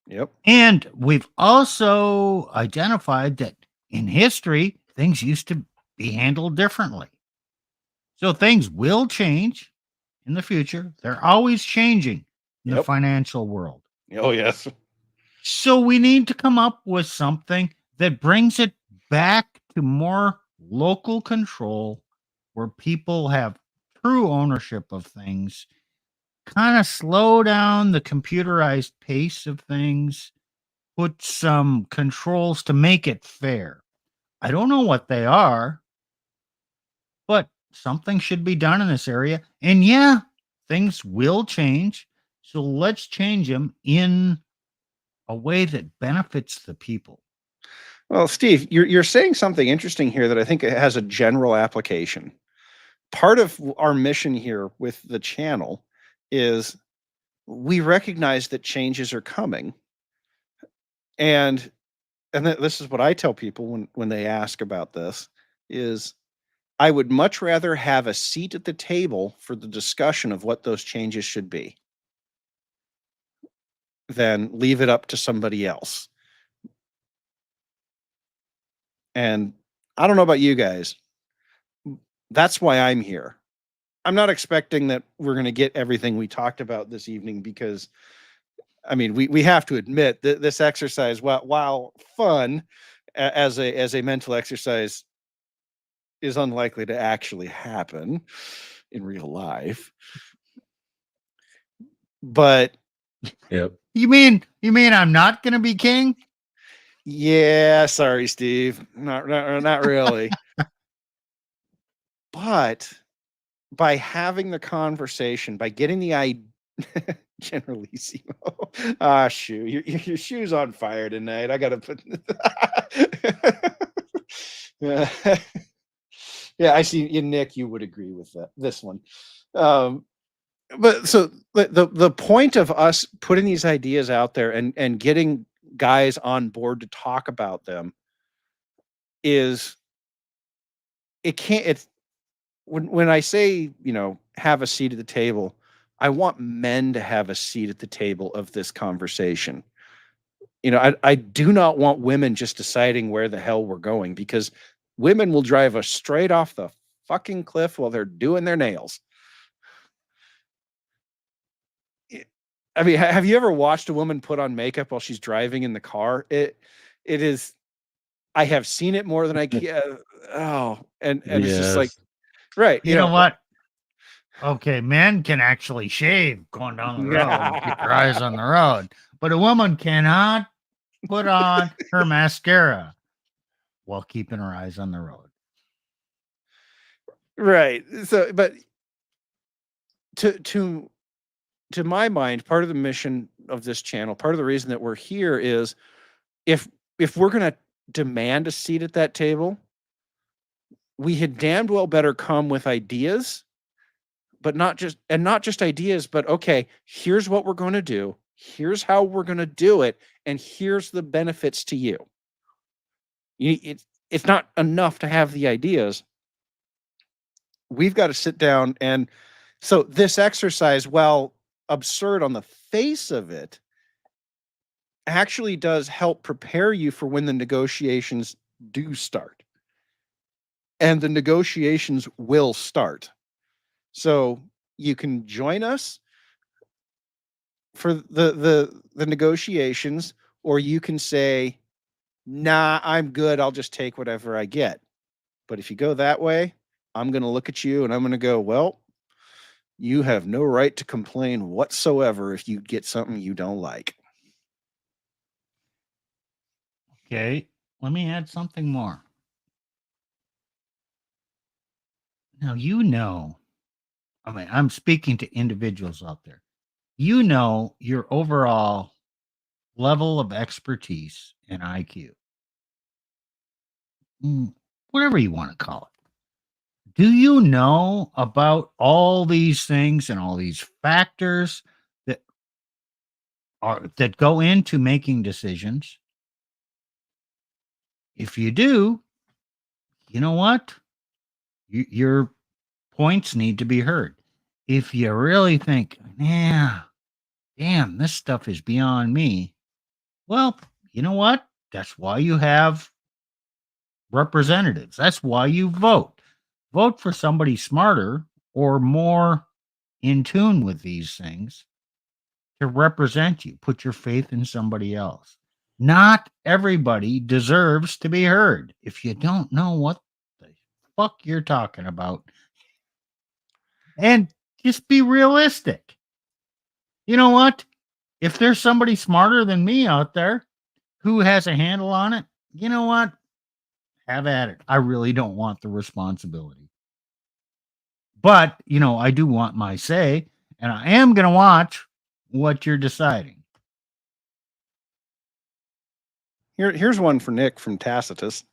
Yep. And we've also identified that in history, things used to be handled differently. So things will change in the future. They're always changing in the financial world. Oh, yes. So we need to come up with something that brings it back to more local control, where people have true ownership of things, kind of slow down the computerized pace of things, put some controls to make it fair. I don't know what they are, but something should be done in this area. And yeah, things will change. So let's change them in a way that benefits the people. Well, Steve, you're saying something interesting here that I think it has a general application. Part of our mission here with the channel is we recognize that changes are coming. And this is what I tell people when they ask about this is I would much rather have a seat at the table for the discussion of what those changes should be than leave it up to somebody else. And I don't know about you guys. That's why I'm here. I'm not expecting that we're going to get everything we talked about this evening, because I mean, we have to admit that this exercise, while fun as a mental exercise, is unlikely to actually happen in real life. But Yep. You mean I'm not going to be king? Yeah, sorry, Steve. Not really. But by having the conversation, by getting the idea, Generalissimo. Shoot, your shoe's on fire tonight. I gotta put. Yeah, I see. You, Nick, you would agree with this one. But so the point of us putting these ideas out there and getting guys on board to talk about them is it's when I say, have a seat at the table, I want men to have a seat at the table of this conversation. I do not want women just deciding where the hell we're going, because women will drive us straight off the fucking cliff while they're doing their nails. I mean, have you ever watched a woman put on makeup while she's driving in the car? It is. I have seen it more than I can. And it's just like, right. You know what? Okay, men can actually shave going down the road, keep your eyes on the road, but a woman cannot put on her mascara while keeping her eyes on the road. Right. So, but to my mind, part of the mission of this channel, part of the reason that we're here is if we're going to demand a seat at that table, we had damned well better come with ideas, but not just ideas, but okay, here's what we're going to do. Here's how we're going to do it. And here's the benefits to you. It's not enough to have the ideas. We've got to sit down. And so this exercise, while absurd on the face of it, actually does help prepare you for when the negotiations do start. And the negotiations will start. So you can join us for the negotiations, or you can say, nah, I'm good. I'll just take whatever I get. But if you go that way, I'm going to look at you and I'm going to go, well, you have no right to complain whatsoever if you get something you don't like. Okay, let me add something more. Now, I mean, I'm speaking to individuals out there. Your overall level of expertise and IQ, whatever you want to call it. Do you know about all these things and all these factors that go into making decisions? If you do, you know what? Your points need to be heard. If you really think, yeah, damn, this stuff is beyond me, well, you know what? That's why you have representatives. That's why you vote. Vote for somebody smarter or more in tune with these things to represent you. Put your faith in somebody else. Not everybody deserves to be heard. If you don't know what the fuck you're talking about, and just be realistic. You know what? If there's somebody smarter than me out there who has a handle on it, you know what? Have at it. I really don't want the responsibility. But, I do want my say, and I am going to watch what you're deciding. Here's one for Nick from Tacitus.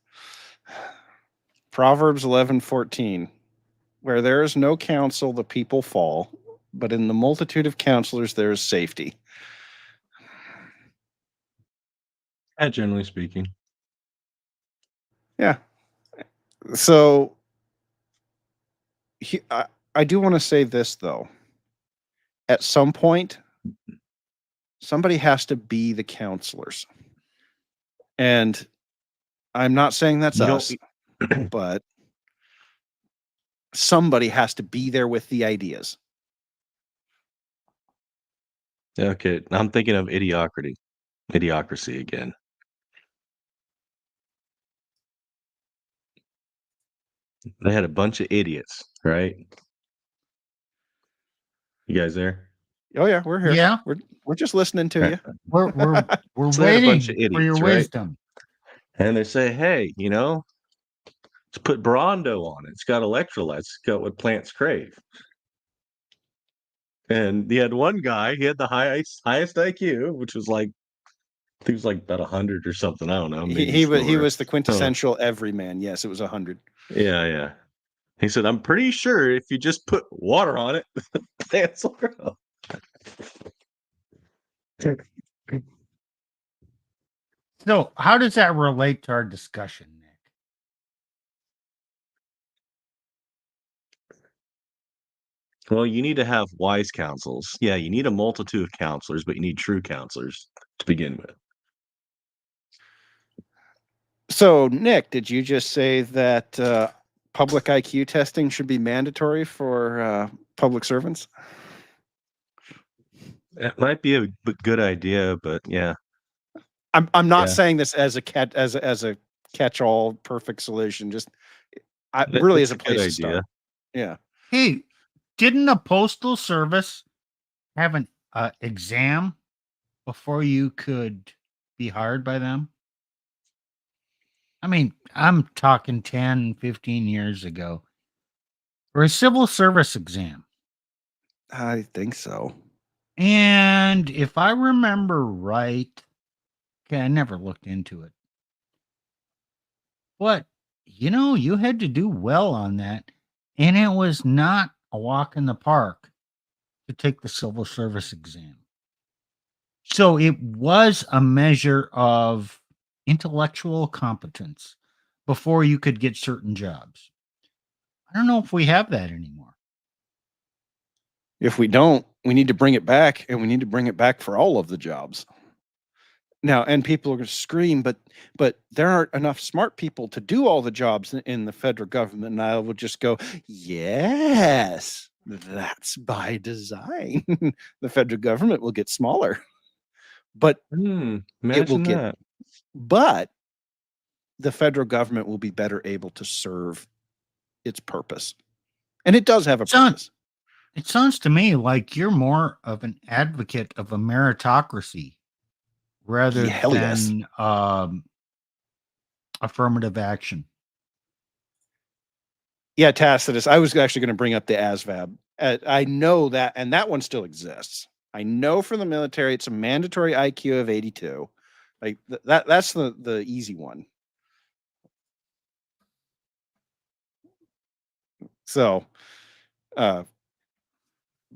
Proverbs 11:14. Where there is no counsel, the people fall, but in the multitude of counselors, there is safety. Generally speaking. Yeah. So I do want to say this, though. At some point, somebody has to be the counselors. And I'm not saying that's us, but somebody has to be there with the ideas. Okay, I'm thinking of idiocracy again. They had a bunch of idiots, right? You guys there? Oh yeah, we're here. Yeah. We're just listening to you. We're So they had a bunch waiting of idiots, for your right? wisdom. And they say, hey, let's put Brawndo on it. It's got electrolytes. It's got what plants crave. And he had one guy, he had the highest IQ, which was like, I think it was like about 100 or something. I don't know. Maybe He it's lower. was the quintessential everyman. Yes, it was 100. Yeah. He said, I'm pretty sure if you just put water on it, plants will grow. So, how does that relate to our discussion, Nick? Well, you need to have wise counsels. Yeah, you need a multitude of counselors, but you need true counselors to begin with. So, Nick, did you just say that public IQ testing should be mandatory for public servants? It might be a good idea, but yeah. I'm not saying this as a catch-all perfect solution. Just really as a place to start. Yeah. Hey, didn't the postal service have an exam before you could be hired by them? I mean, I'm talking 10, 15 years ago. For a civil service exam. I think so. And if I remember right, okay, I never looked into it. But, you had to do well on that. And it was not a walk in the park to take the civil service exam. So it was a measure of intellectual competence before you could get certain jobs. I don't know if we have that anymore. If we don't, we need to bring it back, and we need to bring it back for all of the jobs. Now, and people are going to scream, but there aren't enough smart people to do all the jobs in the federal government. And I will just go, yes, that's by design. The federal government will get smaller, but Imagine it will that. but the federal government will be better able to serve its purpose. And it does have a purpose. It sounds to me like you're more of an advocate of a meritocracy rather Hell yes. than affirmative action. Yeah, Tacitus. I was actually going to bring up the ASVAB. I know that, and that one still exists. I know for the military, it's a mandatory IQ of 82. Like that's the easy one. So, but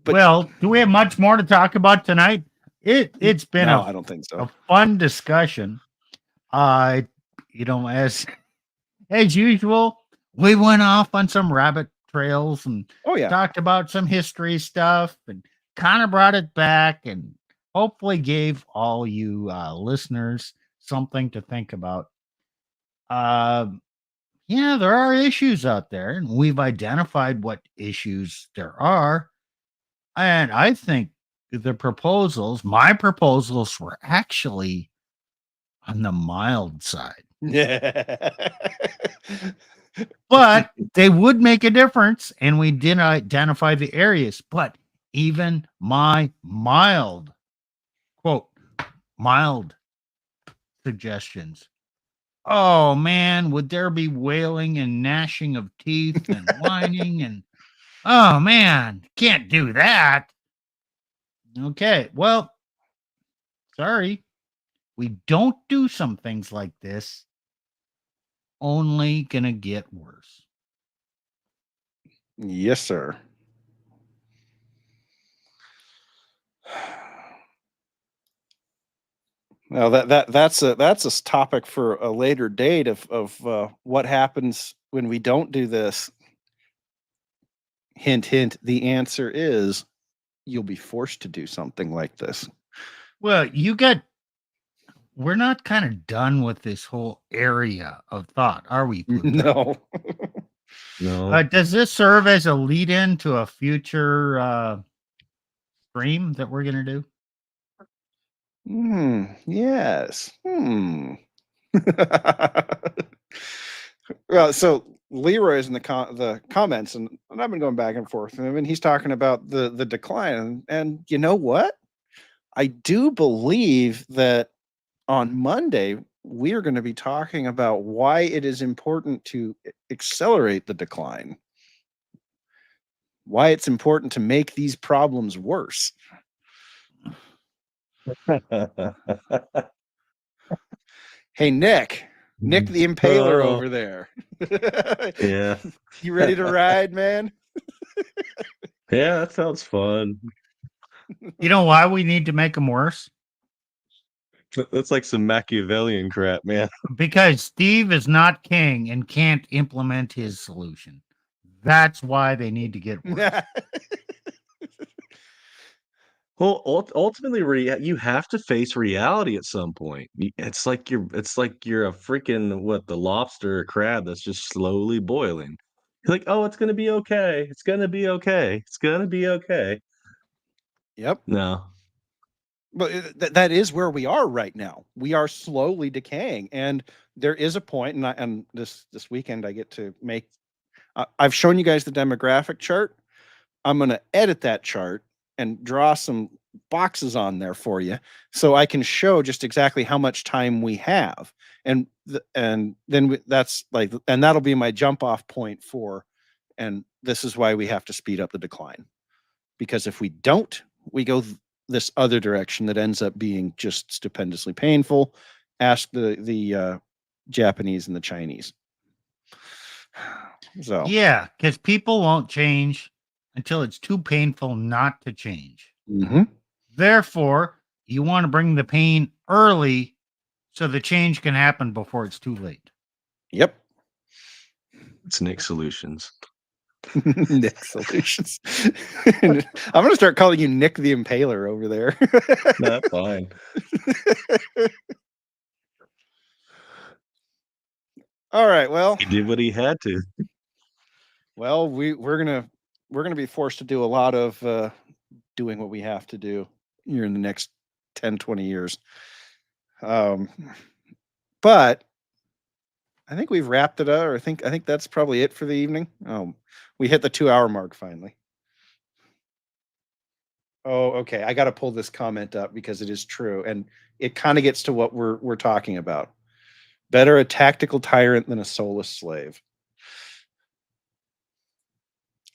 well, do we have much more to talk about tonight? It's been no, I don't think so. A fun discussion. You know, as usual, we went off on some rabbit trails and talked about some history stuff and kind of brought it back and hopefully gave all you listeners something to think about. Yeah, there are issues out there, and we've identified what issues there are. And I think my proposals were actually on the mild side. But they would make a difference, and we did identify the areas. But even my mild suggestions, oh man, would there be wailing and gnashing of teeth and whining and oh man, can't do that. Okay, well, sorry, we don't do some things like this. Only gonna get worse. Yes, sir. Now that's a topic for a later date of what happens when we don't do this. Hint, hint. The answer is you'll be forced to do something like this. Well, we're not kind of done with this whole area of thought, are we, Pluto? No. Does this serve as a lead-in to a future stream that we're going to do? Yes. Well, so Leroy is in the comments, and I've been going back and forth with him, and he's talking about the decline. And you know what? I do believe that on Monday we are going to be talking about why it is important to accelerate the decline. Why it's important to make these problems worse. Hey, Nick the Impaler over there. Yeah. You ready to ride, man? Yeah, that sounds fun. You know why we need to make them worse? That's like some Machiavellian crap, man. Because Steve is not king and can't implement his solution. That's why they need to get worse. Well, ultimately, you have to face reality at some point. It's like you're a freaking the lobster or crab that's just slowly boiling. You're like, oh, it's gonna be okay. It's gonna be okay. It's gonna be okay. Yep. No. But that is where we are right now. We are slowly decaying, and there is a point. And this weekend I get to make. I've shown you guys the demographic chart. I'm going to edit that chart and draw some boxes on there for you, so I can show just exactly how much time we have, and then that's like, and that'll be my jump off point for. And this is why we have to speed up the decline, because if we don't, we go this other direction that ends up being just stupendously painful. Ask the Japanese and the Chinese. So yeah, because people won't change until it's too painful not to change. Therefore, you want to bring the pain early so the change can happen before it's too late. Yep. It's Nick Solutions. Nick Solutions. I'm going to start calling you Nick the Impaler over there. That's fine. All right. Well, he did what he had to. Well, we're gonna be forced to do a lot of doing what we have to do here in the next 10, 20 years. But I think we've wrapped it up. Or I think that's probably it for the evening. We hit the 2-hour mark finally. Oh, okay. I got to pull this comment up because it is true, and it kind of gets to what we're talking about. Better a tactical tyrant than a soulless slave.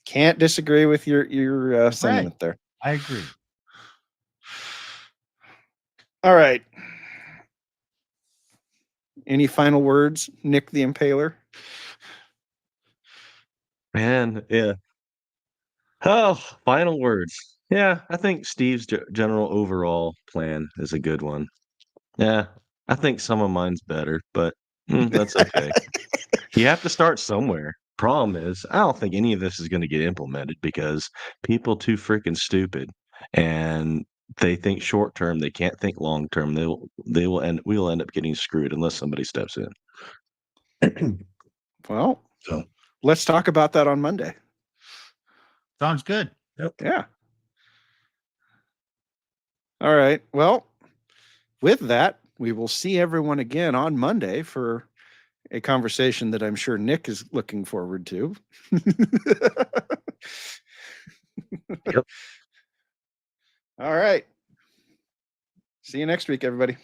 Can't disagree with your sentiment there. I agree. All right. Any final words, Nick the Impaler? Man, yeah. Oh, final words. Yeah, I think Steve's general overall plan is a good one. Yeah, I think some of mine's better, but that's okay. You have to start somewhere. Problem is, I don't think any of this is going to get implemented because people too freaking stupid, and they think short term. They can't think long term. We will end up getting screwed unless somebody steps in. Well, So, let's talk about that on Monday. Sounds good. Yeah. All right. Well, with that, we will see everyone again on Monday for a conversation that I'm sure Nick is looking forward to. Yep. All right. See you next week, everybody.